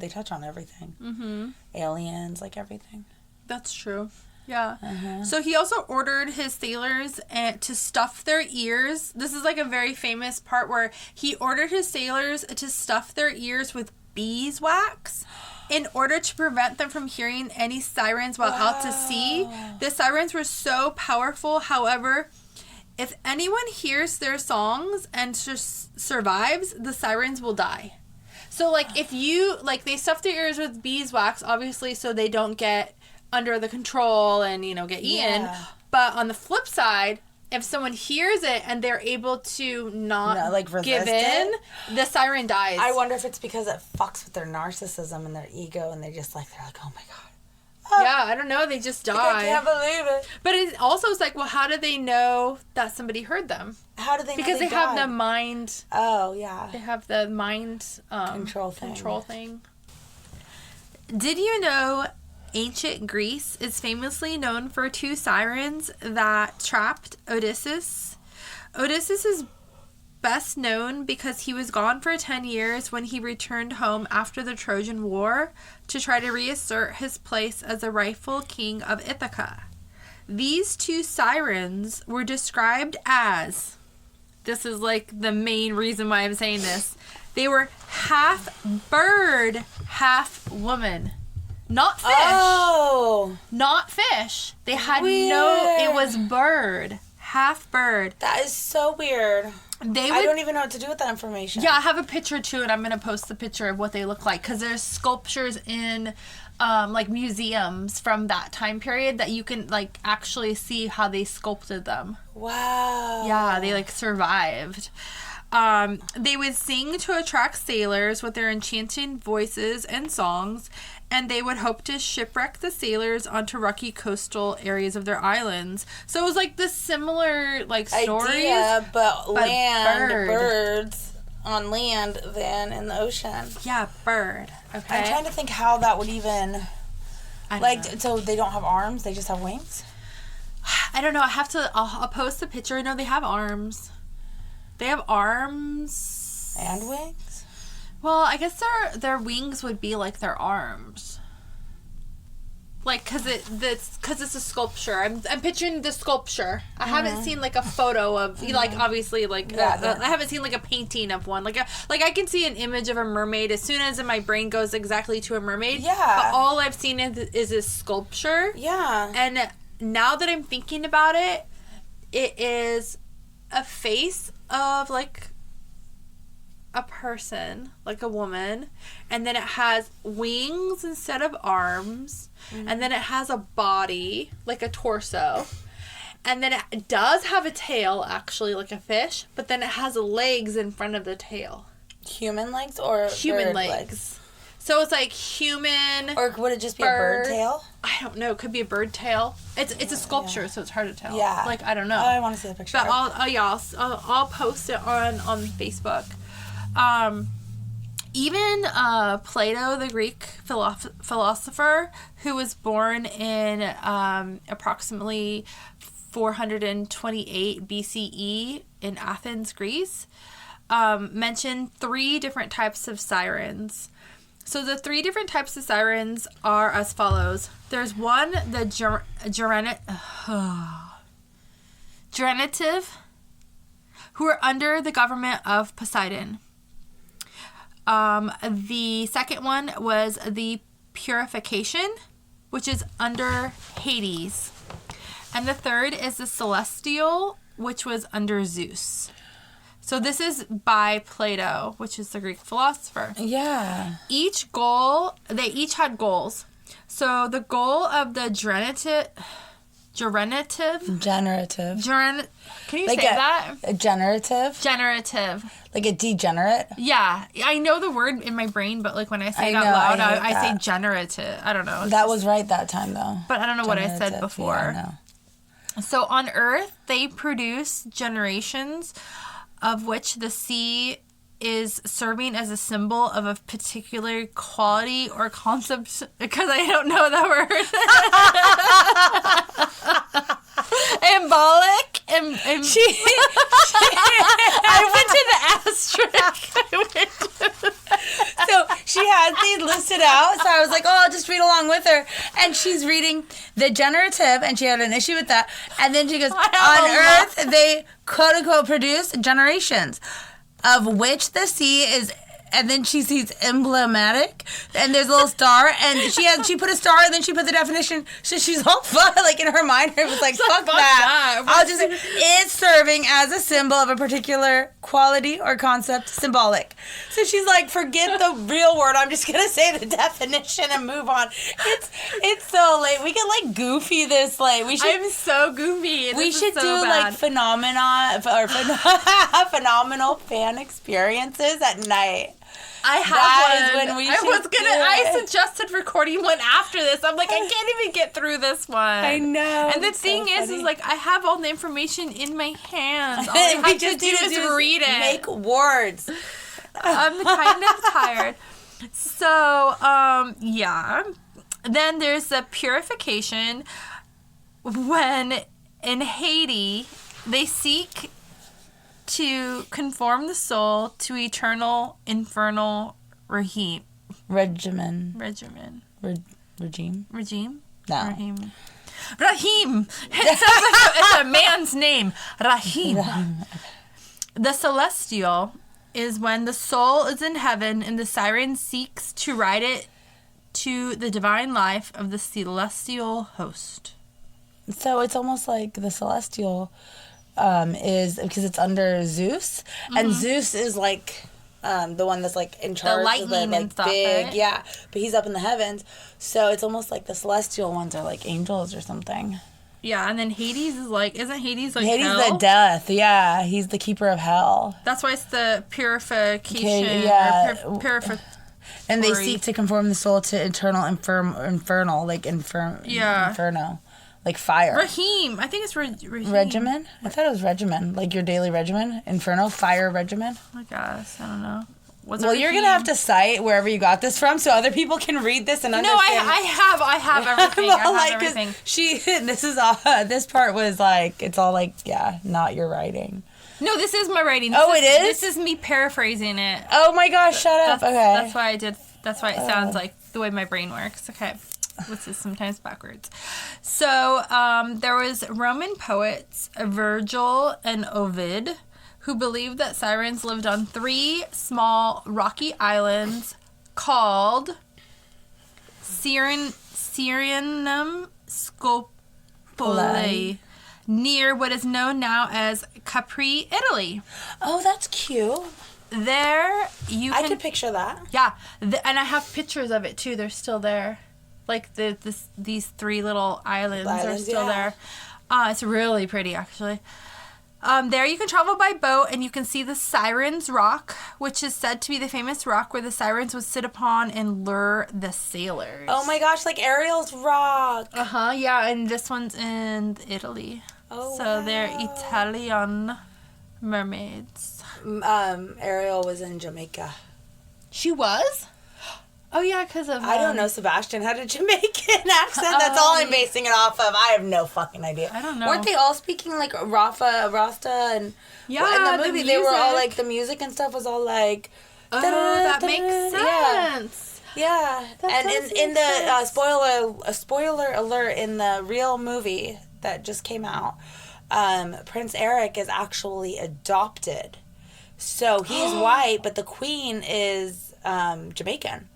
S1: touch on everything. Mm-hmm. Aliens, like everything.
S2: That's true. Yeah. So he also ordered his sailors to stuff their ears. This is like a very famous part where he ordered his sailors to stuff their ears with beeswax in order to prevent them from hearing any sirens while out to sea. The sirens were so powerful. However, if anyone hears their songs and survives, the sirens will die. So, like, if you, like, they stuff their ears with beeswax, obviously, so they don't get under the control and, you know, get eaten. Yeah. But on the flip side, if someone hears it and they're able to not give in, the siren dies.
S1: I wonder if it's because it fucks with their narcissism and their ego, and they're like, oh my god. Oh,
S2: yeah, I don't know. They just die.
S1: I can't believe it.
S2: But it also is like, well, how do they know that somebody heard them?
S1: How do they know
S2: because they have the mind.
S1: Oh, yeah.
S2: They have the mind
S1: control thing.
S2: Did you know ancient Greece is famously known for two sirens that trapped Odysseus? Odysseus is best known because he was gone for 10 years when he returned home after the Trojan War to try to reassert his place as the rightful king of Ithaca. These two sirens were described as, this is like the main reason why I'm saying this, they were half bird, half woman. Not fish.
S1: Oh.
S2: Not fish. They had
S1: weird.
S2: it was bird. Half bird.
S1: That is so weird. I don't even know what to do with that information.
S2: Yeah, I have a picture too, and I'm going to post the picture of what they look like. Because there's sculptures in, like, museums from that time period that you can, like, actually see how they sculpted them.
S1: Wow.
S2: Yeah, they, like, survived. They would sing to attract sailors with their enchanting voices and songs, and they would hope to shipwreck the sailors onto rocky coastal areas of their islands. So it was like the similar, like, stories.
S1: Idea, but birds on land than in the ocean.
S2: Yeah, bird. Okay.
S1: I'm trying to think how that would even,
S2: know.
S1: So they don't have arms, they just have wings?
S2: I don't know. I'll post the picture. No, they have arms. They have arms.
S1: And wings?
S2: Well, I guess their wings would be like their arms. Like, cause it's a sculpture. I'm picturing the sculpture. I haven't seen like a photo of like, obviously, like I haven't seen like a painting of one. Like I can see an image of a mermaid as soon as my brain goes exactly to a mermaid.
S1: Yeah.
S2: But all I've seen is a sculpture.
S1: Yeah.
S2: And now that I'm thinking about it, it is a face of like a person, like a woman, and then it has wings instead of arms, and then it has a body, like a torso, and then it does have a tail, actually, like a fish, but then it has legs in front of the tail.
S1: Human legs or
S2: human legs? So it's like human,
S1: or would it just be a bird tail?
S2: I don't know. It could be a bird tail. It's a sculpture, so it's hard to tell.
S1: Yeah.
S2: Like, I don't know.
S1: Oh, I want to see the picture.
S2: But I'll post it on Facebook. Even Plato, the Greek philosopher, who was born in approximately 428 BCE in Athens, Greece, mentioned 3 different types of sirens. So the 3 different types of sirens are as follows. There's one, the gerenitive, who are under the government of Poseidon. The second one was the purification, which is under Hades. And the third is the celestial, which was under Zeus. So this is by Plato, which is the Greek philosopher.
S1: Yeah.
S2: They each had goals. So the goal of the generative. Can you
S1: like
S2: say that?
S1: A generative.
S2: Generative.
S1: Like a degenerate.
S2: Yeah, I know the word in my brain, but like when I say it out loud, I say generative. I don't know.
S1: That was right that time though.
S2: But I don't know what I said before.
S1: Yeah, I know.
S2: So on Earth, they produce generations of which the sea is serving as a symbol of a particular quality or concept, because I don't know that word. Embolic. I went to the asterisk.
S1: So she has these listed out, so I was like, oh, I'll just read along with her. And she's reading the generative, and she had an issue with that. And then she goes, on Earth, they quote-unquote produce generations, of which the sea is, and then she sees emblematic, and there's a little star, and she put a star, and then she put the definition, so she's all fun, like in her mind, it was like, fuck that. I'll just, it's serving as a symbol of a particular quality or concept, symbolic. So she's like, forget the real word, I'm just gonna say the definition and move on. It's so late. We can like goofy this, like, we should.
S2: I'm so goofy.
S1: We should
S2: so
S1: do
S2: bad.
S1: like phenomenal fan experiences at night.
S2: I have one. I suggested recording one after this. I'm like, I can't even get through this one.
S1: I know.
S2: And the thing is like, I have all the information in my hands. All I have to do is read it.
S1: Make words.
S2: I'm kind of tired. So, yeah. Then there's the purification, when in Hades, they seek to conform the soul to eternal infernal regime.
S1: Regime. No.
S2: Rahim. It sounds like it's a man's name. Rahim. The celestial is when the soul is in heaven and the siren seeks to ride it to the divine life of the celestial host.
S1: So it's almost like the celestial is, because it's under Zeus, and Zeus is like the one that's like in charge,
S2: the lightning
S1: of the, like,
S2: and stuff,
S1: big,
S2: right?
S1: yeah. But he's up in the heavens, so it's almost like the celestial ones are like angels or something.
S2: Yeah, and then Hades is like, isn't Hades like
S1: Hades
S2: hell?
S1: the death, yeah. He's the keeper of hell.
S2: That's why it's the purification.
S1: Okay, yeah. And they
S2: Sorry.
S1: seek to conform the soul to eternal infernal, like inferno, like fire.
S2: Rahim. I think it's Rahim.
S1: Regimen? I thought it was regimen, like your daily regimen. Inferno, fire regimen.
S2: I guess. I don't know.
S1: Well, you're going to have to cite wherever you got this from so other people can read this and understand.
S2: No, I have everything.
S1: Well,
S2: I have everything.
S1: This part was like, it's all like, yeah, not your writing.
S2: No, this is my writing.
S1: It is?
S2: This is me paraphrasing it.
S1: Oh my gosh, shut up. Okay.
S2: That's why I did. That's why it sounds like the way my brain works. Okay. Which is sometimes backwards. So, there was Roman poets, Virgil and Ovid, who believed that sirens lived on 3 small rocky islands called Sirenium Scopoli, near what is known now as Capri, Italy.
S1: Oh, that's cute.
S2: There, I
S1: could picture that.
S2: Yeah, and I have pictures of it too. They're still there. Like these 3 little islands are still there. It's really pretty, actually. There you can travel by boat, and you can see the Sirens Rock, which is said to be the famous rock where the sirens would sit upon and lure the sailors.
S1: Oh my gosh, like Ariel's rock.
S2: Yeah, and this one's in Italy.
S1: Oh,
S2: so
S1: wow.
S2: they're Italian mermaids.
S1: Ariel was in Jamaica.
S2: She was? Oh, yeah, because of...
S1: I don't know. Sebastian had a Jamaican accent. That's all I'm basing it off of. I have no fucking idea.
S2: I don't know.
S1: Weren't they all speaking like Rasta and...
S2: Yeah,
S1: well, in the movie, they were all like... The music and stuff was all like...
S2: Oh, that makes sense.
S1: Yeah. And in the... spoiler alert, in the real movie that just came out, Prince Eric is actually adopted. So he's white, but the queen is Jamaican.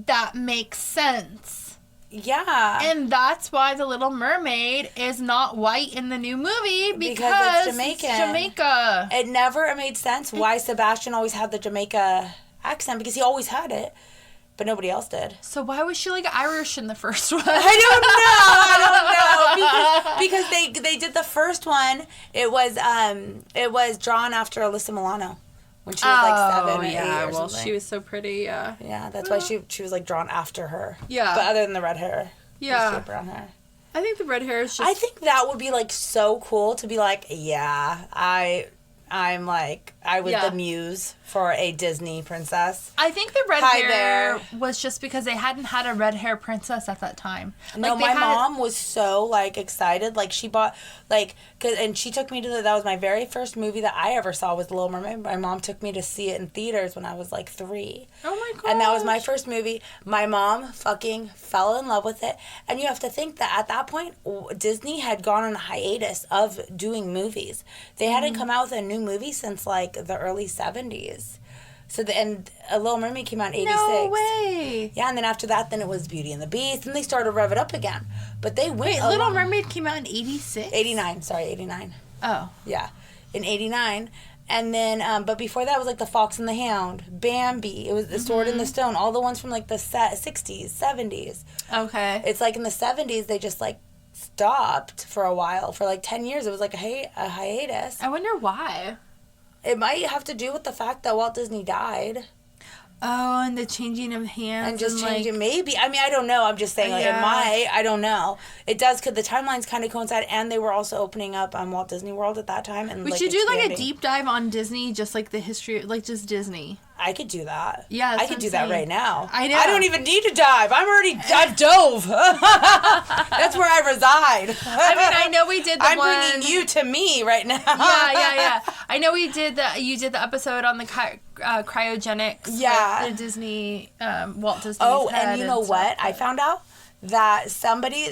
S2: That makes sense.
S1: Yeah.
S2: And that's why the Little Mermaid is not white in the new movie because
S1: it's Jamaican.
S2: It's Jamaica.
S1: It never made sense why Sebastian always had the Jamaica accent, because he always had it, but nobody else did.
S2: So why was she like Irish in the first one?
S1: I don't know. Because they did the first one. It was drawn after Alyssa Milano. When she was like 7 or 8 or something.
S2: She was so pretty, yeah.
S1: Yeah, that's why she was like drawn after her.
S2: Yeah.
S1: But other than the red hair.
S2: Yeah.
S1: The brown hair.
S2: I think the red hair is just...
S1: I think that would be like so cool to be like, yeah, I'm like, I was the muse for a Disney princess.
S2: I think the red hair was just because they hadn't had a red hair princess at that time.
S1: No, my mom was so, like, excited. Like, she bought, like, and she took me to that was my very first movie that I ever saw was The Little Mermaid. My mom took me to see it in theaters when I was, like, 3.
S2: Oh, my God.
S1: And that was my first movie. My mom fucking fell in love with it. And you have to think that at that point, Disney had gone on a hiatus of doing movies. They hadn't come out with a new movie since, like, the early 70s. So and A Little Mermaid came out in 86.
S2: No way.
S1: Yeah, and then after that, then it was Beauty and the Beast, and they started to rev it up again. But they went.
S2: Wait, Little Mermaid came out in 86?
S1: 89. Sorry, 89.
S2: Oh.
S1: Yeah, in 89. And then, but before that was like The Fox and the Hound, Bambi. It was The Sword and the Stone. All the ones from like the 60s, 70s.
S2: Okay.
S1: It's like in the 70s, they just like stopped for a while. For like 10 years, it was like a hiatus.
S2: I wonder why.
S1: It might have to do with the fact that Walt Disney died.
S2: Oh, and the changing of hands.
S1: And just changing, maybe. I mean, I don't know. I'm just saying, like, it might. I don't know. It does, because the timelines kind of coincide, and they were also opening up Walt Disney World at that time. And
S2: we should do, like, a deep dive on Disney, just, like, the history, like, just Disney.
S1: I could do that.
S2: Yeah,
S1: I could do that right now.
S2: I know.
S1: I don't even need to dive. I've dove. That's where I reside.
S2: I mean, I know we did the
S1: I'm bringing you to me right now.
S2: Yeah. I know you did the episode on the cryogenics with the Disney, Walt Disney's head.
S1: And you know what? I found out that somebody,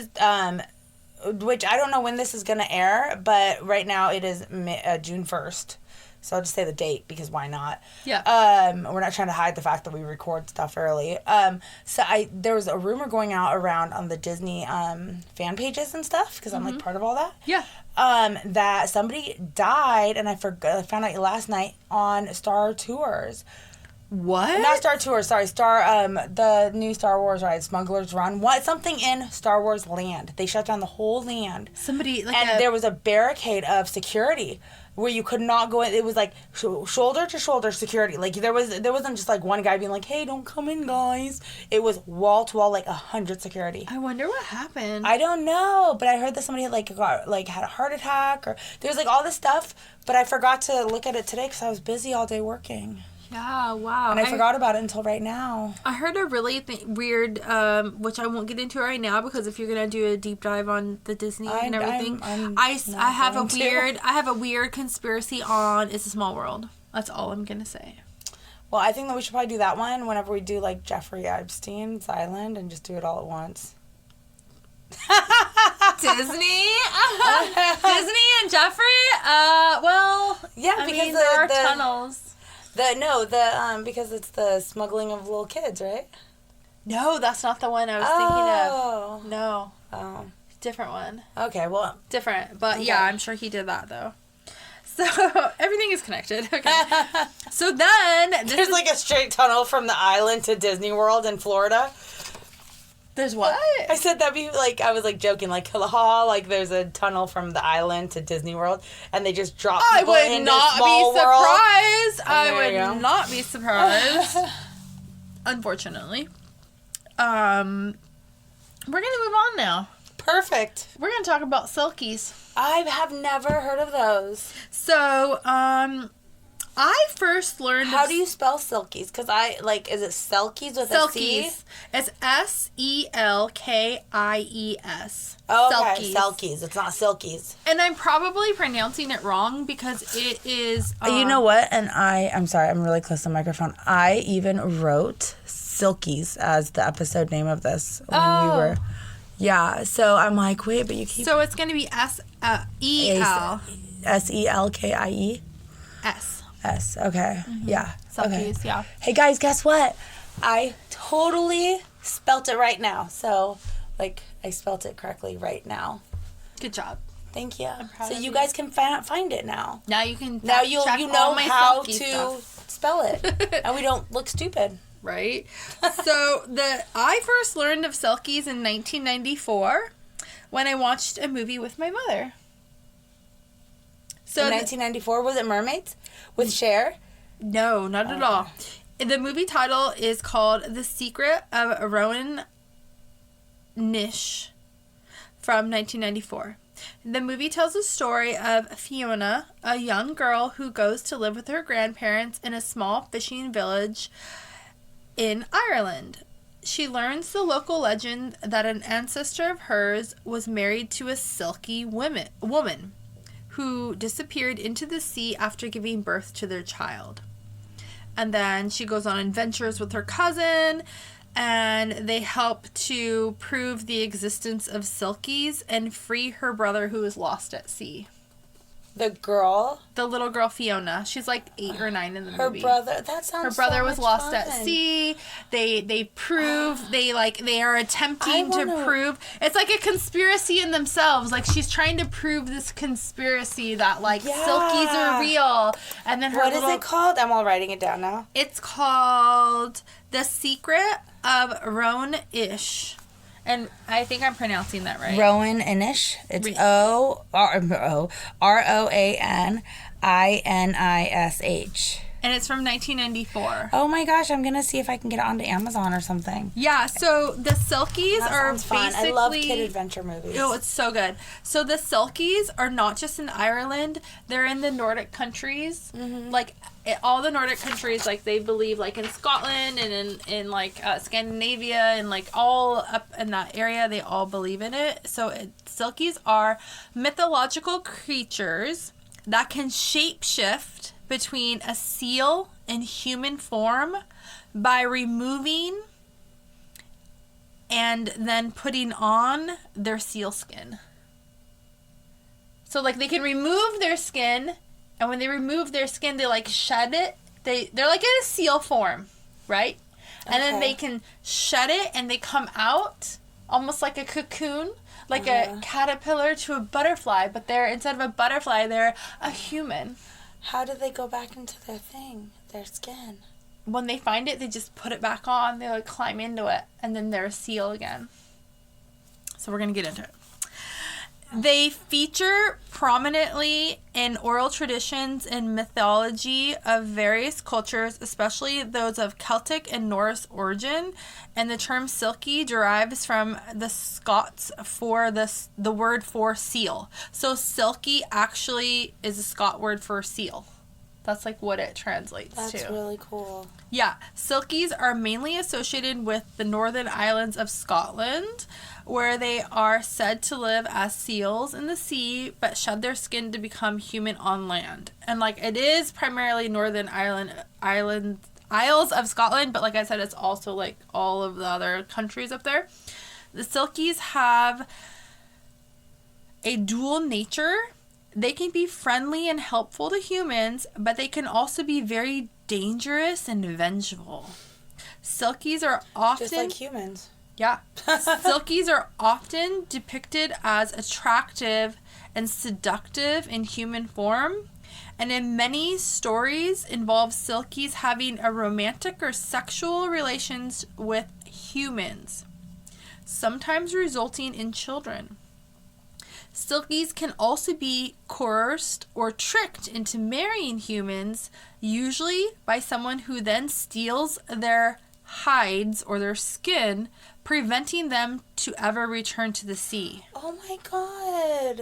S1: which I don't know when this is going to air, but right now it is June 1st. So I'll just say the date, because why not?
S2: Yeah.
S1: We're not trying to hide the fact that we record stuff early. So there was a rumor going out around on the Disney fan pages and stuff, because I'm like part of all that.
S2: Yeah.
S1: That somebody died, and I found out last night on Star Tours.
S2: What?
S1: Not Star Tours, sorry. The new Star Wars ride, Smuggler's Run. Something in Star Wars land. They shut down the whole land.
S2: Somebody,
S1: there was a barricade of security where you could not go in. It was like shoulder to shoulder security. Like there wasn't just like one guy being like, "Hey, don't come in, guys." It was wall to wall, like 100 security.
S2: I wonder what happened.
S1: I don't know, but I heard that somebody had a heart attack, or there's like all this stuff. But I forgot to look at it today because I was busy all day working.
S2: Yeah, wow.
S1: And I forgot about it until right now.
S2: I heard a really weird, which I won't get into right now, because if you're gonna do a deep dive on the Disney and everything, I have a weird conspiracy on It's a Small World. That's all I'm gonna say.
S1: Well, I think that we should probably do that one whenever we do like Jeffrey Epstein's Island, and just do it all at once.
S2: Disney and Jeffrey. Well,
S1: yeah, because
S2: there are tunnels.
S1: Because it's the smuggling of little kids, right?
S2: No, that's not the one I was thinking of. No.
S1: Oh.
S2: Different one.
S1: Okay, well.
S2: Different. But yeah, I'm sure he did that, though. So, everything is connected. Okay. So then...
S1: There's like a straight tunnel from the island to Disney World in Florida.
S2: There's what?
S1: I said that'd be like, I was like joking, like, haha, like there's a tunnel from the island to Disney World, and they just drop people into small world.
S2: I would not be surprised. Unfortunately. We're going to move on now.
S1: Perfect.
S2: We're going to talk about Selkies.
S1: I have never heard of those.
S2: So, I first learned...
S1: How do you spell Selkies? Because is it Selkies with a C?
S2: Selkies. It's Selkies.
S1: Oh, okay. Selkies. It's not Silkies.
S2: And I'm probably pronouncing it wrong because it is...
S1: you know what? And I'm sorry, I'm really close to the microphone. I even wrote Selkies as the episode name of this when we were... Yeah, so I'm like, wait, but you keep...
S2: So it's going to be S-E-L.
S1: S-E-L-K-I-E? S, okay. Mm-hmm. Yeah.
S2: Selkies,
S1: okay.
S2: yeah.
S1: Hey, guys, guess what? I totally spelt it right now. So, I spelt it correctly right now.
S2: Good job.
S1: Thank you. So you guys can find it now.
S2: Now you can
S1: Now you know how to
S2: stuff.
S1: spell it. And we don't look stupid.
S2: Right? So, I first learned of Selkies in 1994 when I watched a movie with my mother. So
S1: in 1994, was it Mermaids with Cher?
S2: No, not at all. The movie title is called The Secret of Rowan Nish from 1994. The movie tells the story of Fiona, a young girl who goes to live with her grandparents in a small fishing village in Ireland. She learns the local legend that an ancestor of hers was married to a silky woman who disappeared into the sea after giving birth to their child. And then she goes on adventures with her cousin, and they help to prove the existence of Selkies and free her brother who is lost at sea.
S1: The girl?
S2: The little girl Fiona. She's 8 or 9 in the movie.
S1: Her brother, that sounds
S2: Her brother
S1: so
S2: was
S1: much
S2: lost
S1: fun.
S2: at sea. They prove, they are attempting to prove. It's like a conspiracy in themselves. She's trying to prove this conspiracy that Selkies are real. And then
S1: What is it called? I'm all writing it down now.
S2: It's called The Secret of Rowan Ish. And I think I'm pronouncing that right.
S1: Rowan Inish. It's Rowaninish.
S2: And it's from 1994.
S1: Oh my gosh, I'm going to see if I can get it onto Amazon or something.
S2: Yeah, so the Selkies are basically...
S1: fun. I love kid adventure movies.
S2: Oh, it's so good. So the Selkies are not just in Ireland. They're in the Nordic countries. Mm-hmm. All the Nordic countries, they believe, in Scotland and in Scandinavia and, all up in that area, they all believe in it. So Selkies are mythological creatures that can shapeshift between a seal and human form by removing and then putting on their seal skin. So they can remove their skin, and when they remove their skin, they shed it. They're in a seal form, right? And then they can shed it and they come out almost like a cocoon, like a caterpillar to a butterfly, but instead of a butterfly, they're a human.
S1: How do they go back into their skin?
S2: When they find it, they just put it back on. They climb into it, and then they're a seal again. So we're going to get into it. They feature prominently in oral traditions and mythology of various cultures, especially those of Celtic and Norse origin. And the term silky derives from the Scots for the word for seal. So silky actually is a Scot word for seal. That's what it translates to.
S1: That's really cool.
S2: Yeah. Selkies are mainly associated with the Northern Islands of Scotland, where they are said to live as seals in the sea, but shed their skin to become human on land. And it is primarily Northern Isles of Scotland, but like I said, it's also all of the other countries up there. The Selkies have a dual nature. They can be friendly and helpful to humans, but they can also be very dangerous and vengeful. Selkies are often...
S1: just like humans.
S2: Yeah. Selkies are often depicted as attractive and seductive in human form, and in many stories involve Selkies having a romantic or sexual relations with humans, sometimes resulting in children. Selkies can also be coerced or tricked into marrying humans, usually by someone who then steals their hides or their skin, preventing them to ever return to the sea.
S1: Oh my god.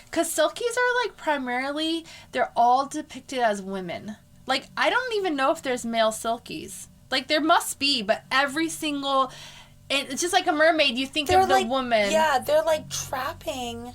S2: Because Selkies are primarily, they're all depicted as women. Like, I don't even know if there's male Selkies. Like, there must be, but every single... It's just like a mermaid. You think of the woman.
S1: Yeah, they're like trapping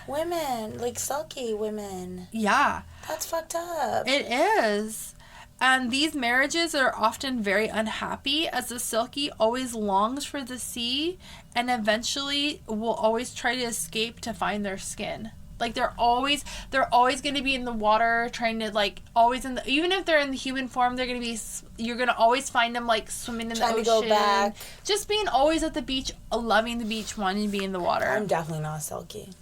S1: women. Like Selkie women.
S2: Yeah.
S1: That's fucked up.
S2: It is. And these marriages are often very unhappy, as the Selkie always longs for the sea and eventually will always try to escape to find their skin. Like, they're always going to be in the water, trying to, like, always in the... Even if they're in the human form, they're going to be... You're going to always find them, like, swimming in the ocean.
S1: Trying to go back.
S2: Just being always at the beach, loving the beach, wanting to be in the water.
S1: I'm definitely not a Selkie.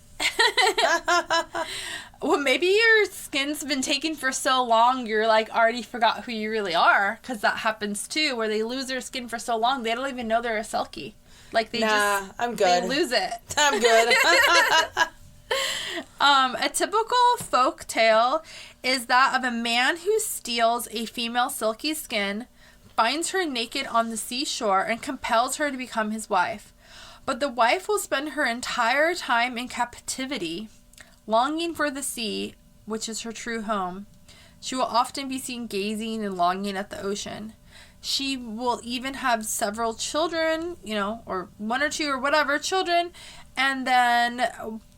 S2: Well, maybe your skin's been taken for so long, you're, like, already forgot who you really are. Because that happens, too, where they lose their skin for so long, they don't even know they're a Selkie. Like, they
S1: I'm good.
S2: They lose it.
S1: I'm good.
S2: A typical folk tale is that of a man who steals a female Selkie skin, finds her naked on the seashore, and compels her to become his wife. But the wife will spend her entire time in captivity, longing for the sea, which is her true home. She will often be seen gazing and longing at the ocean. She will even have several children, or one or two or whatever children, and then,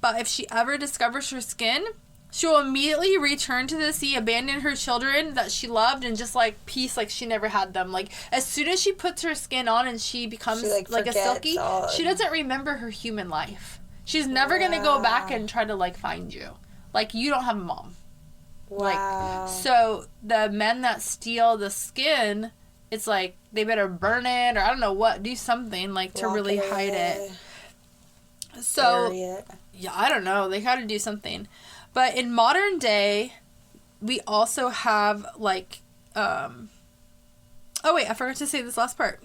S2: but if she ever discovers her skin, she will immediately return to the sea, abandon her children that she loved, and just, like, peace, like she never had them. Like, as soon as she puts her skin on and she becomes, like a Selkie, she doesn't remember her human life. She's never going to go back and try to, like, find you. Like, you don't have a mom.
S1: Wow.
S2: Like, so the men that steal the skin, it's like, they better burn it, or I don't know what, do something, like, to really hide it. So, yeah, I don't know. They got to do something. But in modern day, we also have, like, oh, wait, I forgot to say this last part.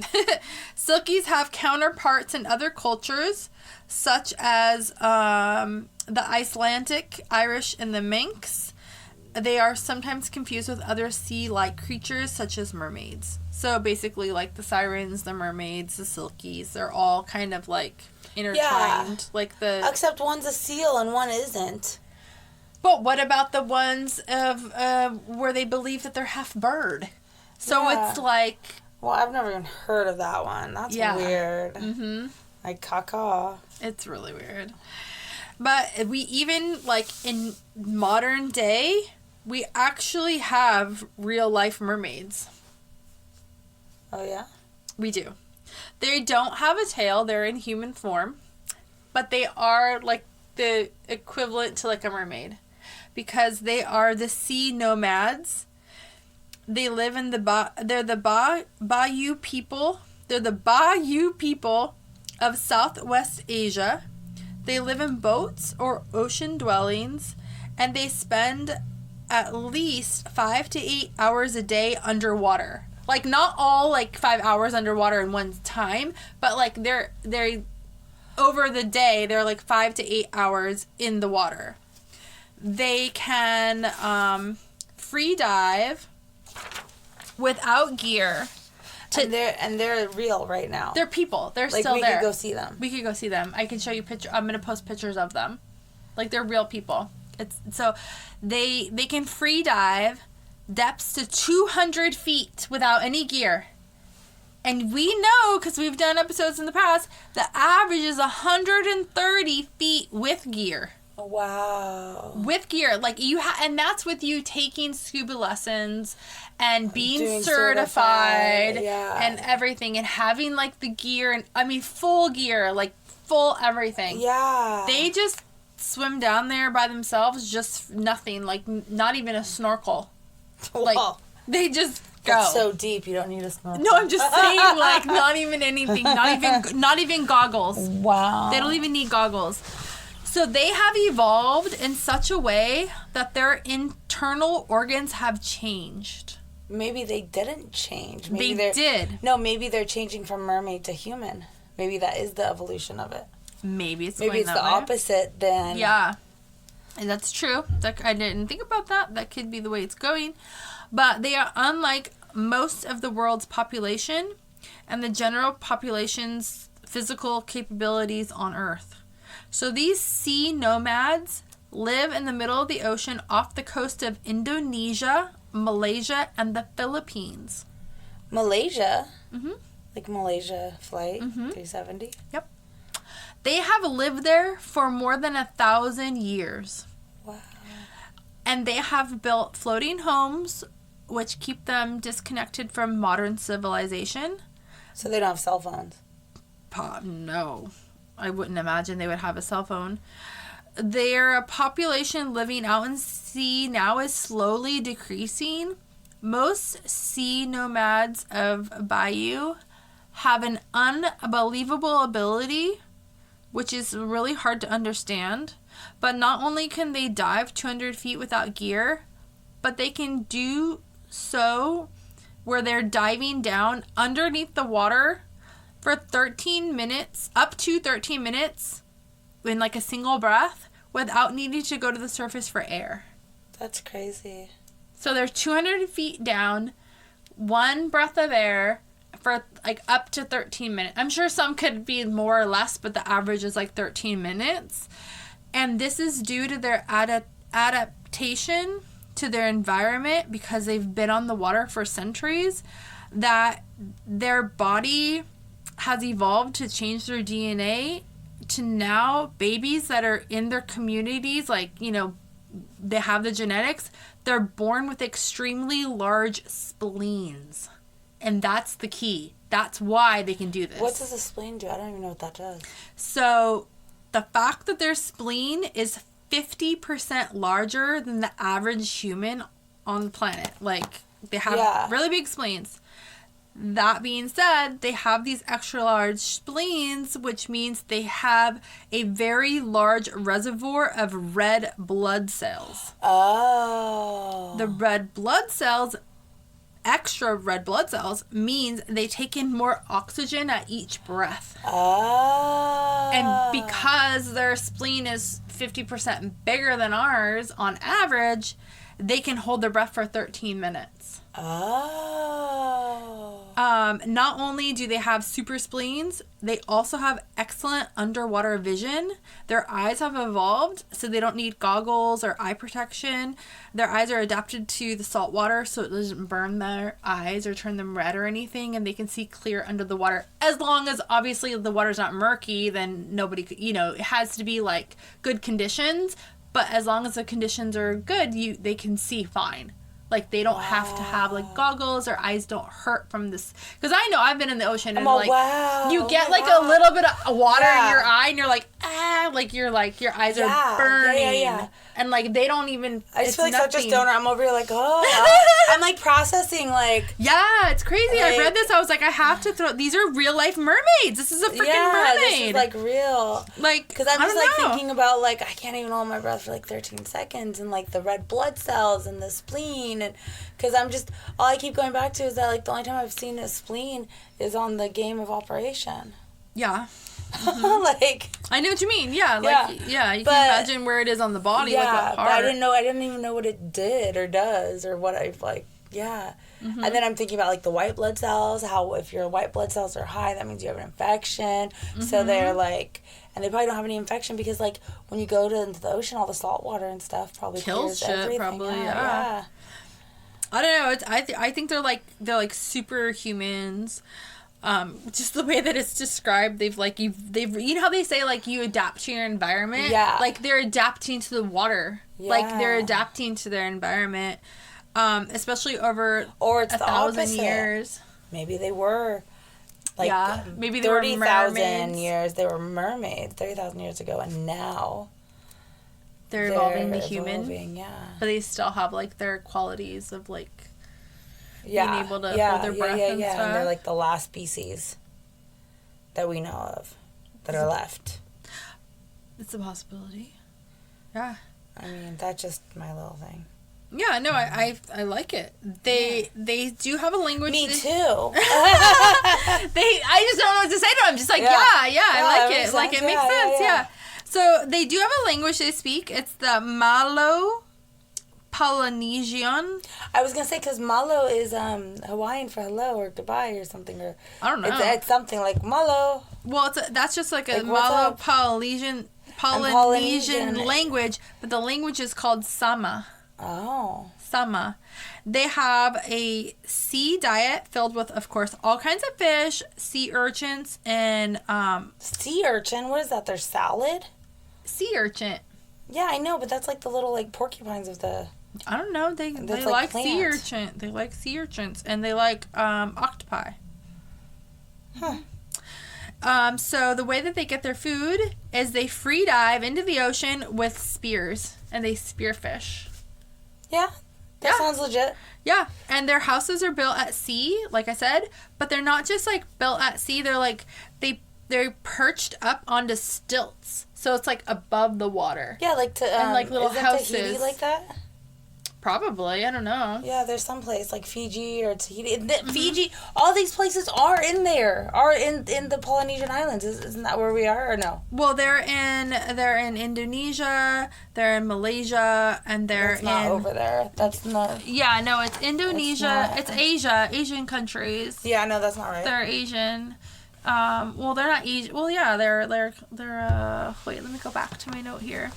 S2: Selkies have counterparts in other cultures, such as the Icelandic, Irish, and the Manx. They are sometimes confused with other sea-like creatures, such as mermaids. So, basically, like, the Sirens, the Mermaids, the Selkies, they're all kind of, like... intertwined, like the...
S1: Except one's a seal and one isn't.
S2: But what about the ones of where they believe that they're half bird? So it's like...
S1: Well, I've never even heard of that one. That's weird.
S2: Mm-hmm.
S1: Like caca.
S2: It's really weird. But we even, like, in modern day, we actually have real-life mermaids.
S1: Oh, yeah?
S2: We do. They don't have a tail. They're in human form. But they are, like, the equivalent to, like, a mermaid. Because they are the sea nomads. They live in they're the Bayou people. They're the Bayou people of Southwest Asia. They live in boats or ocean dwellings. And they spend at least 5 to 8 hours a day underwater. Like, not all, like, 5 hours underwater in one time, but, like, they're over the day, they're, like, 5 to 8 hours in the water. They can free dive without gear.
S1: And they're real right now.
S2: They're people. They're
S1: like,
S2: still there.
S1: We could go see them.
S2: We could go see them. I can show you pictures. I'm going to post pictures of them. Like, they're real people. So they can free dive depths to 200 feet without any gear. And we know, because we've done episodes in the past, the average is 130 feet with gear.
S1: Wow.
S2: With gear. Like, and that's with you taking scuba lessons and being certified and everything, and having, like, the gear, and I mean full gear, like full everything.
S1: Yeah.
S2: They just swim down there by themselves, just nothing, like not even a snorkel. Like, they just go.
S1: It's so deep, you don't need a snorkel.
S2: No, I'm just saying, like, not even anything, not even goggles.
S1: Wow.
S2: They don't even need goggles. So they have evolved in such a way that their internal organs have changed.
S1: Maybe they didn't change.
S2: Maybe they did.
S1: No, maybe they're changing from mermaid to human. Maybe that is the evolution of it.
S2: Maybe it's
S1: the opposite then.
S2: Yeah. And that's true. I didn't think about that. That could be the way it's going. But they are unlike most of the world's population and the general population's physical capabilities on Earth. So these sea nomads live in the middle of the ocean off the coast of Indonesia, Malaysia, and the Philippines.
S1: Malaysia?
S2: Mm-hmm.
S1: Like Malaysia flight 370?
S2: Yep. They have lived there for more than 1,000 years.
S1: Wow.
S2: And they have built floating homes, which keep them disconnected from modern civilization.
S1: So they don't have cell phones?
S2: No. I wouldn't imagine they would have a cell phone. Their population living out in sea now is slowly decreasing. Most sea nomads of Bayou have an unbelievable ability, which is really hard to understand. But not only can they dive 200 feet without gear, but they can do so where they're diving down underneath the water for 13 minutes, up to 13 minutes, in like a single breath, without needing to go to the surface for air.
S1: That's crazy.
S2: So they're 200 feet down, one breath of air for like up to 13 minutes. I'm sure some could be more or less, but the average is like 13 minutes. And this is due to their adaptation to their environment, because they've been on the water for centuries, that their body has evolved to change their DNA to now babies that are in their communities, like, you know, they have the genetics, they're born with extremely large spleens. And that's the key. That's why they can do this.
S1: What does a spleen do? I don't even know what that does.
S2: So the fact that their spleen is 50% larger than the average human on the planet. Like, they have really big spleens. That being said, they have these extra large spleens, which means they have a very large reservoir of red blood cells.
S1: Oh.
S2: The red blood cells, extra red blood cells, means they take in more oxygen at each breath.
S1: Oh.
S2: And because their spleen is 50% bigger than ours on average, they can hold their breath for 13 minutes.
S1: Oh.
S2: Not only do they have super spleens, they also have excellent underwater vision. Their eyes have evolved, so they don't need goggles or eye protection. Their eyes are adapted to the salt water, so it doesn't burn their eyes or turn them red or anything, and they can see clear under the water. As long as, obviously, the water's not murky, then nobody could, you know, it has to be, like, good conditions, but as long as the conditions are good, they can see fine. Like, they don't have to have, like, goggles, or eyes don't hurt from this. Because I know I've been in the ocean, and, you get, like, a little bit of water in your eye, and you're like, like, your eyes are burning. And, like, they don't even,
S1: I just feel like such a stoner. I'm over here like, oh. I'm, like, processing, like.
S2: Yeah, it's crazy. Like, I read this. I was like, I have to throw, these are real life mermaids. This is a freaking mermaid.
S1: This is, like, real.
S2: Like,
S1: because I'm just, like, thinking about, like, I can't even hold my breath for, like, 13 seconds. And, like, the red blood cells and the spleen. And because I'm just, all I keep going back to is that, like, the only time I've seen a spleen is on the Game of Operation.
S2: Yeah.
S1: Mm-hmm. Like,
S2: I know what you mean. Yeah, like, you can imagine where it is on the body.
S1: Yeah,
S2: like what part.
S1: But I didn't even know what it did or does or what I've, like, Mm-hmm. And then I'm thinking about, like, the white blood cells, how if your white blood cells are high, that means you have an infection. Mm-hmm. So they're, like, and they probably don't have any infection because, like, when you go into the ocean, all the salt water and stuff probably
S2: kills shit,
S1: everything.
S2: probably, yeah. I don't know. I think they're like superhumans. Just the way that it's described, they've you know how they say, like, you adapt to your environment?
S1: Yeah.
S2: Like, they're adapting to the water. Yeah. Like, they're adapting to their environment. Especially over
S1: or it's
S2: 1,000 years.
S1: Maybe they were, like,
S2: maybe they 30,000
S1: years they were mermaids 30,000 years ago, and now
S2: they're evolving the human.
S1: Yeah.
S2: But they still have, like, their qualities of, like, being able to hold their breath and stuff.
S1: And they're, like, the last species that we know of that are left.
S2: It's a possibility. Yeah.
S1: I mean, that's just my little thing.
S2: Yeah, no, I like it. They do have a language.
S1: Me too.
S2: I just don't know what to say to them. I'm just like, I like it. Like, it makes sense. Yeah. So they do have a language they speak. It's the Malo-Polynesian.
S1: I was gonna say, because Malo is Hawaiian for hello or goodbye or something, or
S2: I don't know.
S1: It's something like Malo.
S2: Well, that's just like a Malo-Polynesian language, but the language is called Sama.
S1: Oh.
S2: summer. They have a sea diet filled with, of course, all kinds of fish, sea urchins, and
S1: sea urchin? What is that? Their salad?
S2: Sea urchin.
S1: Yeah, I know, but that's like the little like porcupines of the.
S2: I don't know. They like sea urchin. They like sea urchins, and they like octopi.
S1: Huh.
S2: So the way that they get their food is they free dive into the ocean with spears, and they spear fish.
S1: Yeah, that sounds legit.
S2: Yeah, and their houses are built at sea, like I said, but they're not just like built at sea. They're like they're perched up onto stilts, so it's like above the water.
S1: Yeah, like
S2: and like little houses.
S1: Tahiti like that?
S2: Probably, I don't know.
S1: Yeah, there's some place like Fiji or Tahiti. Fiji, all these places are in there. Are in the Polynesian Islands. Isn't that where we are or no?
S2: Well, they're in Indonesia, they're in Malaysia, and they're
S1: not over there. That's not.
S2: Yeah, no, it's Indonesia. It's Asia, Asian countries.
S1: Yeah, no, that's not right.
S2: They're Asian. Well, they're not Asian. Well, yeah, they're wait, let me go back to my note here.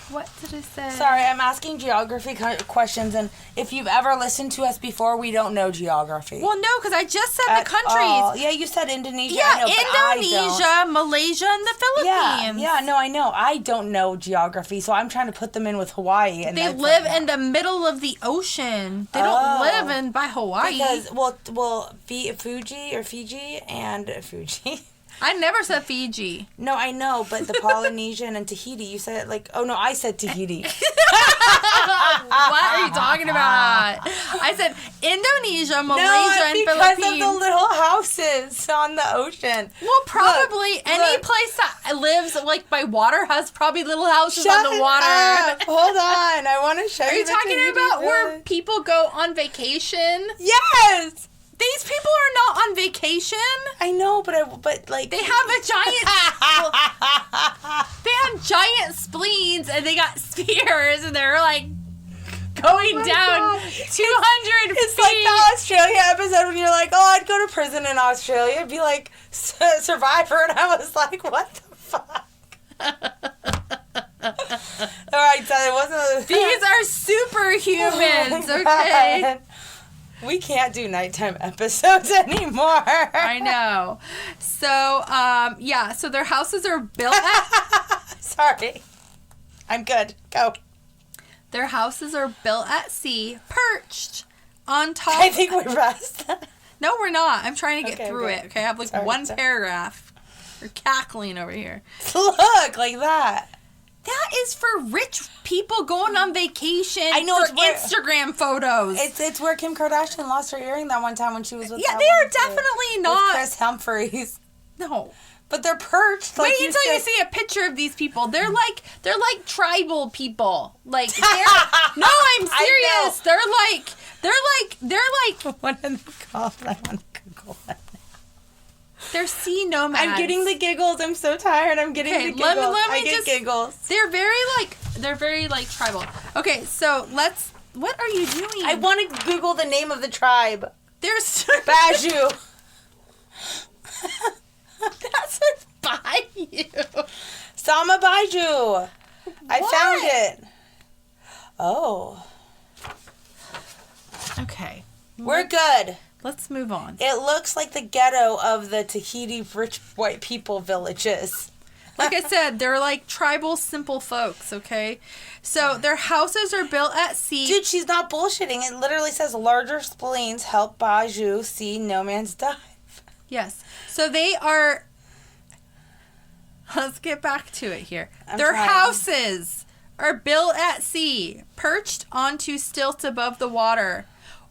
S2: What did I say?
S1: Sorry, I'm asking geography questions, and if you've ever listened to us before, we don't know geography.
S2: Well, no, because I just said the countries.
S1: Yeah, you said Indonesia.
S2: Yeah,
S1: I know,
S2: Indonesia, Malaysia, and the Philippines.
S1: Yeah, no, I know. I don't know geography, so I'm trying to put them in with Hawaii. And
S2: they live in the middle of the ocean. They don't live in by Hawaii.
S1: Because, Fiji and Fuji.
S2: I never said Fiji.
S1: No, I know, but the Polynesian and Tahiti, you said like, oh no, I said Tahiti.
S2: What are you talking about? I said Indonesia, Malaysia, and Philippines.
S1: Because of the little houses on the ocean.
S2: Well, probably any place that lives like by water has probably little houses on the water.
S1: Hold on, I want to show you.
S2: Are you talking about where people go on vacation?
S1: Yes.
S2: These people are not on vacation.
S1: I know, but like
S2: they have a giant. They have giant spleens, and they got spears, and they're like going down 200 feet.
S1: It's like the Australia episode when you're like, "Oh, I'd go to prison in Australia." It'd be like Survivor, and I was like, "What the fuck?" All right, so it wasn't.
S2: These are superhumans, okay?
S1: We can't do nighttime episodes anymore.
S2: I know. So, so their houses are built at...
S1: Sorry. I'm good. Go.
S2: Their houses are built at sea, perched on top...
S1: I think we're rest.
S2: No, we're not. I'm trying to get through it. Okay, I have one paragraph. You're cackling over here.
S1: Look, like that.
S2: That is for rich people going on vacation.
S1: I know,
S2: for Instagram photos.
S1: It's where Kim Kardashian lost her earring that one time when she was with.
S2: Yeah, they are definitely not.
S1: With Chris Humphries.
S2: No,
S1: but they're perched.
S2: Wait until you see a picture of these people. They're like tribal people. Like no, I'm serious. They're like.
S1: What are they called? I want to Google it.
S2: They're sea nomads.
S1: I'm getting the giggles. I'm so tired. I'm getting the giggles. Let me get giggles.
S2: They're very tribal. Okay, so what are you doing?
S1: I want to Google the name of the tribe.
S2: There's
S1: Baju.
S2: That's what's Bayou.
S1: Sama Baju. I found it. Oh.
S2: Okay.
S1: We're good.
S2: Let's move on.
S1: It looks like the ghetto of the Tahiti rich white people villages.
S2: Like I said, they're like tribal, simple folks, okay? So their houses are built at sea.
S1: Dude, she's not bullshitting. It literally says larger spleens help Baju see no man's dive.
S2: Yes. So they are... Let's get back to it here. Their houses are built at sea, perched onto stilts above the water.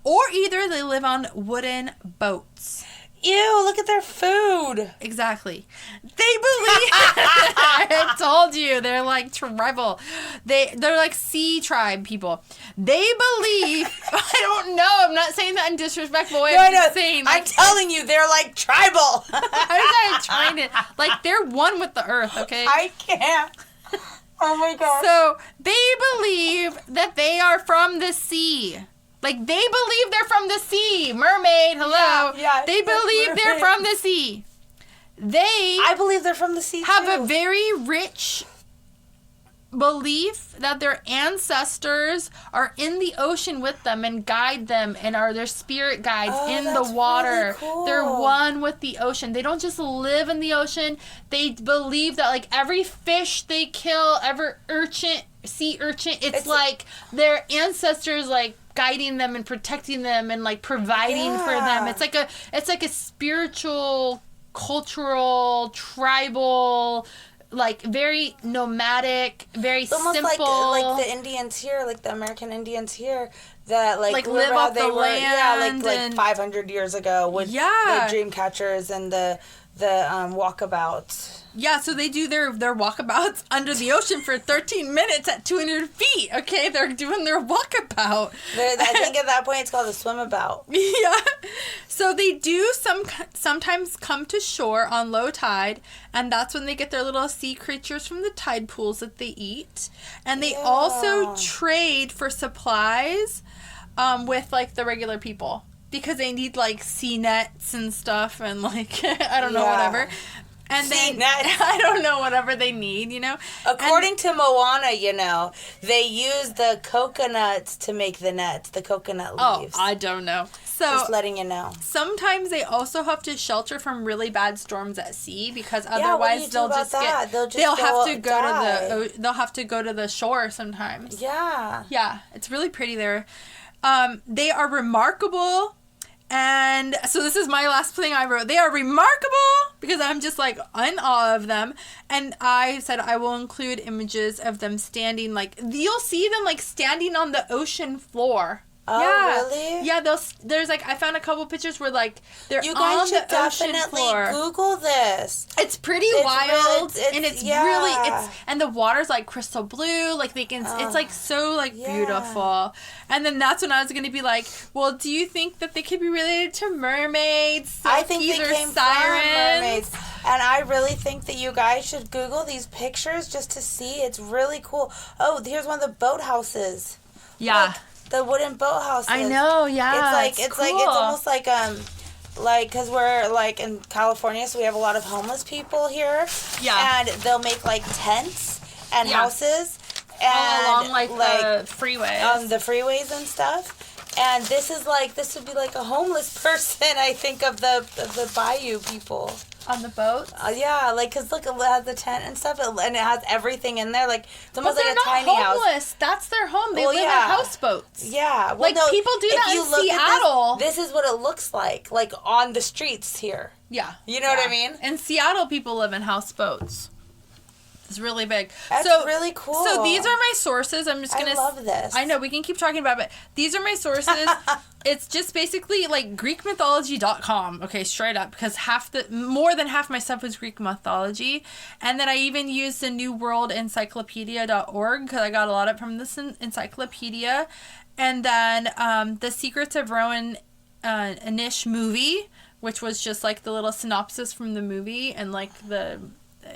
S2: Or either they live on wooden boats.
S1: Ew, look at their food.
S2: Exactly. They believe... I told you, they're like tribal. They're like sea tribe people. They believe... I don't know. I'm not saying that in a disrespectful way. I'm just saying...
S1: I'm telling you, they're like tribal.
S2: I'm trying to... Like, they're one with the earth, okay?
S1: I can't. Oh my God.
S2: So, they believe that they are from the sea. Like, they believe they're from the sea. Mermaid, hello.
S1: Yeah,
S2: they believe they're from the sea.
S1: I believe they're from the sea,
S2: have a very rich belief that their ancestors are in the ocean with them and guide them and are their spirit guides in the water.
S1: Really cool.
S2: They're one with the ocean. They don't just live in the ocean. They believe that like every fish they kill, every sea urchin, it's like their ancestors like guiding them and protecting them and like providing for them. It's like a spiritual, cultural, tribal, like very nomadic, very
S1: almost
S2: simple.
S1: like the Indians here, like the American Indians here, that like
S2: live off the land.
S1: like 500 years ago with the dream catchers and the walkabouts.
S2: Yeah, so they do their walkabouts under the ocean for 13 minutes at 200 feet. Okay, they're doing their walkabout.
S1: I think at that point it's called a swimabout.
S2: Yeah. So they do sometimes come to shore on low tide, and that's when they get their little sea creatures from the tide pools that they eat. And they also trade for supplies with like the regular people, because they need like sea nets and stuff and like I don't know, whatever. And then I don't know, whatever they need, you know.
S1: According to Moana, you know, they use the coconuts to make the nets, the coconut leaves.
S2: Oh, I don't know. So
S1: just letting you know.
S2: Sometimes they also have to shelter from really bad storms at sea, because otherwise they'll have to go to the shore sometimes.
S1: Yeah.
S2: Yeah, it's really pretty there. They are remarkable. And so this is my last thing I wrote. They are remarkable because I'm just like in awe of them. And I said I will include images of them standing, like you'll see them like standing on the ocean floor.
S1: Oh, really?
S2: Yeah, there's like, I found a couple pictures where like they're on the ocean floor.
S1: You guys should definitely Google this.
S2: It's pretty wild, and it's really, and the water's like crystal blue, like they can, it's like so like beautiful. And then that's when I was going to be like, well, do you think that they could be related to mermaids, Selkies,
S1: I think they came
S2: Sirens?
S1: From mermaids. And I really think that you guys should Google these pictures just to see. It's really cool. Oh, here's one of the boathouses.
S2: Yeah.
S1: Look, the wooden boathouses.
S2: I know, yeah.
S1: It's almost like because we're like in California, so we have a lot of homeless people here.
S2: Yeah.
S1: And they'll make like tents and houses and
S2: all along like the freeways.
S1: On the freeways and stuff. And this would be like a homeless person, I think, of the bayou people.
S2: On the boat?
S1: Yeah, like, because look, it has the tent and stuff, and it has everything in there. Like, it's almost like a tiny house.
S2: But they're not homeless. That's their home. They live in houseboats.
S1: Yeah. Well,
S2: like, people do that in Seattle.
S1: This is what it looks like on the streets here.
S2: Yeah.
S1: You know what I mean?
S2: In Seattle, people live in houseboats. It's really big.
S1: That's really cool.
S2: So these are my sources. I'm just going to...
S1: I love this.
S2: I know, we can keep talking about it, but these are my sources. It's just basically like GreekMythology.com. Okay, straight up, because more than half my stuff was Greek mythology. And then I even used the New World Encyclopedia.org, because I got a lot of it from this encyclopedia. And then the Secrets of Rowan Anish movie, which was just like the little synopsis from the movie and like the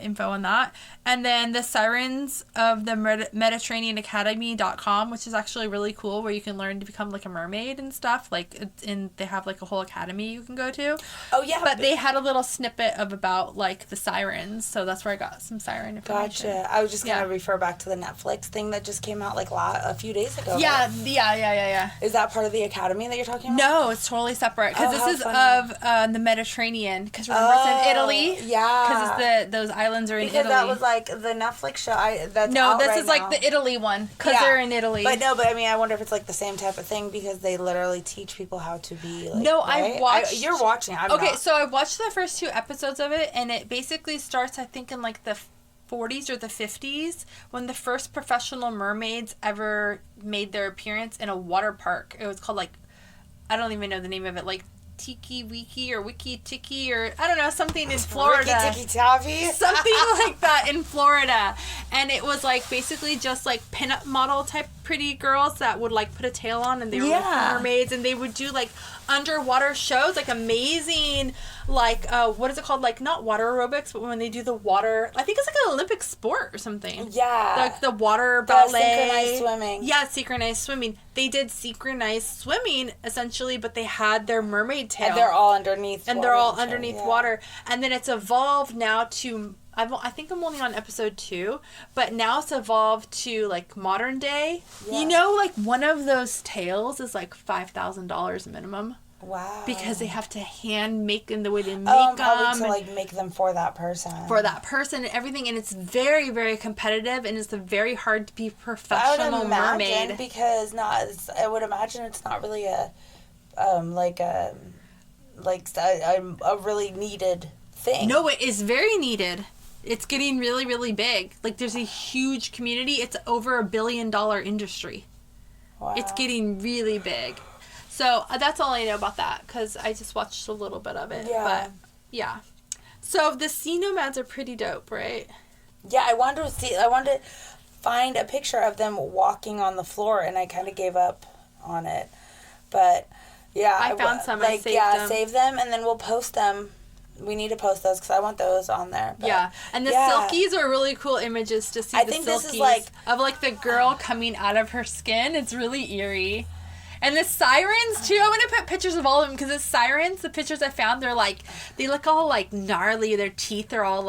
S2: info on that. And then the Sirens of the Mediterranean Academy.com, which is actually really cool, where you can learn to become like a mermaid and stuff. Like, they have like a whole academy you can go to.
S1: Oh yeah.
S2: But they had a little snippet about like the sirens, so that's where I got some siren information.
S1: Gotcha. I was just gonna refer back to the Netflix thing that just came out like a few days ago.
S2: Yeah,
S1: right?
S2: yeah.
S1: Is that part of the academy that you're talking about?
S2: No, it's totally separate, because this is of the Mediterranean. Because remember, it's in Italy.
S1: Yeah.
S2: Because those islands are in Italy.
S1: Because that was like the Netflix show.
S2: This is like the Italy one, because they're in Italy.
S1: But I mean, I wonder if it's like the same type of thing, because they literally teach people how to be like.
S2: No,
S1: right?
S2: I watched.
S1: You're watching. I'm not.
S2: So I watched the first 2 episodes of it, and it basically starts, I think, in like the 40s or the 50s, when the first professional mermaids ever made their appearance in a water park. It was called like, I don't even know the name of it, like Tiki Wiki or Wiki Tiki, or I don't know, something in Florida.
S1: Wiki Tiki Tavi?
S2: Something like that in Florida. And it was like basically just like pinup model type pretty girls that would like put a tail on, and they were like mermaids, and they would do like underwater shows, like amazing, like what is it called, like not water aerobics, but when they do the water, I think it's like an Olympic sport or something.
S1: Like
S2: the water ballet,
S1: synchronized swimming.
S2: Synchronized swimming. They did synchronized swimming essentially, but they had their mermaid tail,
S1: and they're all underneath
S2: water, and then it's evolved now to I think I'm only on episode 2, but now it's evolved to like modern day. Yeah. You know, like one of those tails is like $5,000 minimum.
S1: Wow.
S2: Because they have to hand make in the way they make them.
S1: Probably to like make them for that person.
S2: For that person and everything, and it's very, very competitive, and it's very hard to be professional mermaid.
S1: Because I would imagine it's not really a really needed thing.
S2: No, it is very needed. It's getting really, really big. Like there's a huge community. It's over $1 billion industry.
S1: Wow.
S2: It's getting really big. So that's all I know about that because I just watched a little bit of it.
S1: Yeah.
S2: But yeah. So the sea nomads are pretty dope, right?
S1: Yeah, I wanted to find a picture of them walking on the floor, and I kind of gave up on it. But yeah,
S2: I found some. I saved them.
S1: Save them, and then we'll post them. We need to post those because I want those on there. But,
S2: yeah, and the Selkies are really cool images to see. I think this is of the girl coming out of her skin. It's really eerie. And the sirens, too. I'm going to put pictures of all of them because the sirens, the pictures I found, they look all, gnarly. Their teeth are all,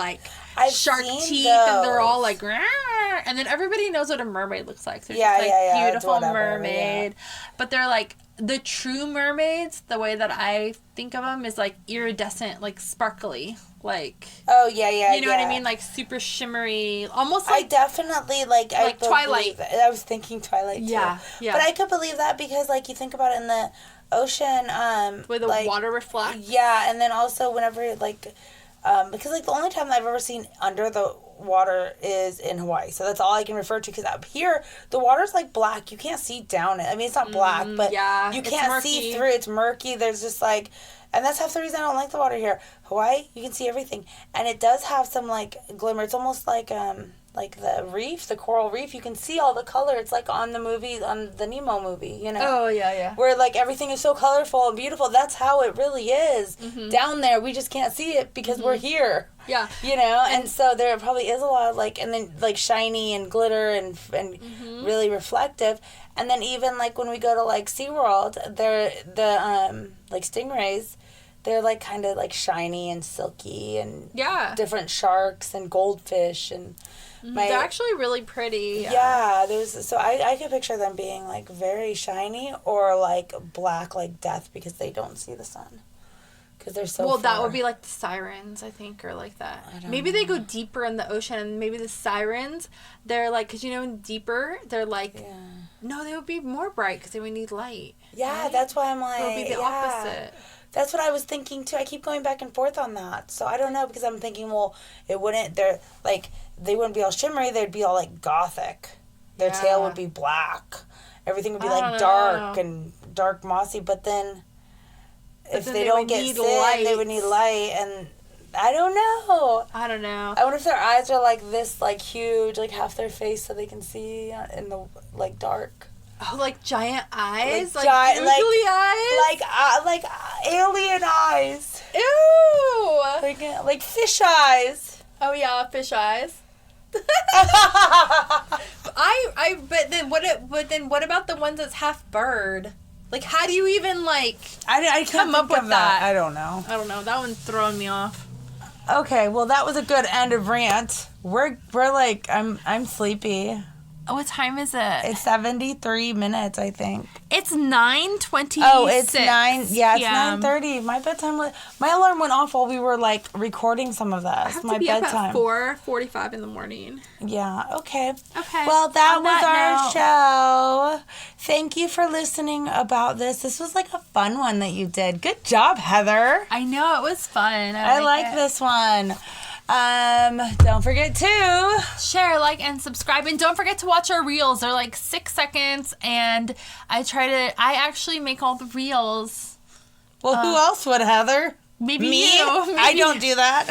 S2: shark teeth. Those. And they're all, Rawr. And then everybody knows what a mermaid looks like. They're just, beautiful mermaid. Yeah. But they're, the true mermaids, the way that I think of them is, iridescent, sparkly.
S1: Oh, yeah.
S2: You know what I mean? Super shimmery. Almost
S1: I definitely, I
S2: Twilight.
S1: I was thinking Twilight, too.
S2: Yeah.
S1: But I could believe that because, you think about it in the ocean,
S2: where the water reflects.
S1: Yeah, and then also whenever, because, the only time I've ever seen under the water is in Hawaii. So that's all I can refer to because up here, the water's, black. You can't see down it. I mean, it's not black, but you can't see through. It's murky. There's just, and that's half the reason I don't like the water here. Hawaii, you can see everything. And it does have some, glimmer. It's almost like the reef, the coral reef. You can see all the color. It's on the movie, on the Nemo movie, you know?
S2: Oh, yeah.
S1: Where, everything is so colorful and beautiful. That's how it really is. Mm-hmm. Down there, we just can't see it because we're here.
S2: Yeah.
S1: You know? And so there probably is a lot of, and then, shiny and glitter and really reflective. And then even, when we go to, SeaWorld, they're, the, stingrays, they're, kind of, shiny and silky and different sharks and goldfish and...
S2: they're actually really pretty.
S1: Yeah, so I could picture them being, very shiny or, black like death because they don't see the sun. Because they're so far.
S2: That would be, the sirens, I think, or that. Maybe they go deeper in the ocean, and maybe the sirens, they're, because, deeper, they're, no, they would be more bright because they would need light.
S1: Yeah, right? That's why I'm
S2: It would be the opposite.
S1: That's what I was thinking, too. I keep going back and forth on that. So, I don't know, because I'm thinking, well, it wouldn't, they wouldn't be all shimmery. They'd be all, gothic. Their tail would be black. Everything would be, dark and dark mossy. But then, if they don't get sin, they would need light. And I don't know.
S2: I don't know.
S1: I wonder if their eyes are, this, huge, half their face so they can see in the, like
S2: Oh, giant eyes?
S1: Giant,
S2: googly eyes?
S1: Like alien eyes.
S2: Ew!
S1: Like fish eyes.
S2: Oh, yeah, fish eyes. But then what about the ones that's half bird? How do you even
S1: I
S2: come up with that?
S1: I don't know.
S2: That one's throwing me off.
S1: Okay, well that was a good end of rant. We're I'm sleepy.
S2: What time is it?
S1: It's 73 minutes, I think.
S2: It's 9:26.
S1: Oh, it's 9. Yeah, it's 9:30. My bedtime. My alarm went off while we were recording some of this.
S2: I have
S1: my
S2: to be
S1: bedtime.
S2: Up at 4:45 in the morning.
S1: Yeah. Okay.
S2: Okay.
S1: Well, that was our show. Thank you for listening about this. This was a fun one that you did. Good job, Heather.
S2: I know, it was fun.
S1: I like this one. Don't forget to
S2: share, and subscribe, and don't forget to watch our reels. They're 6 seconds, and I actually make all the reels.
S1: Well, who else would, Heather?
S2: Maybe
S1: me.
S2: You. Maybe.
S1: I don't do that.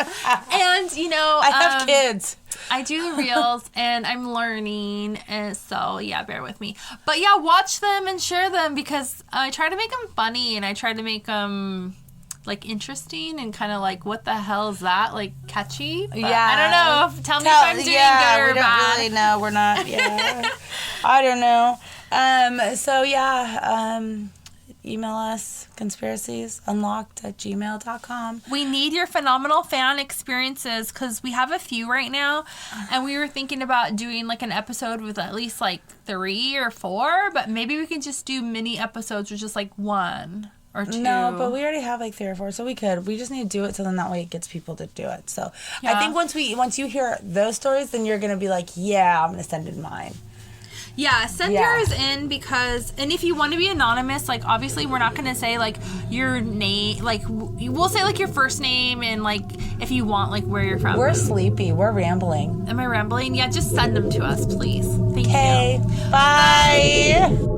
S2: And
S1: I have kids.
S2: I do the reels, and I'm learning, and so yeah, bear with me. But yeah, watch them and share them because I try to make them funny, and I try to make them interesting and kind of what the hell is that? Catchy? But
S1: yeah.
S2: I don't know. Tell me if I'm doing good or bad.
S1: We don't really know. We're not. Yeah. I don't know. So yeah. email us, conspiraciesunlocked@gmail.com.
S2: We need your phenomenal fan experiences because we have a few right now, and we were thinking about doing like an episode with at least like 3 or 4, but maybe we can just do mini episodes with just like 1 or 2.
S1: No, but we already have like 3 or 4, so we could. We just need to do it so then that way it gets people to do it. So
S2: Yeah.
S1: I think once you hear those stories, then you're gonna be like, yeah, I'm gonna send in mine.
S2: Yeah, send yours in because, and if you want to be anonymous, like, obviously we're not going to say, like, your name, like, we'll say, like, your first name and, like, if you want, like, where you're from.
S1: We're sleepy. We're rambling.
S2: Am I rambling? Yeah, just send them to us, please. Thank you.
S1: Okay, bye.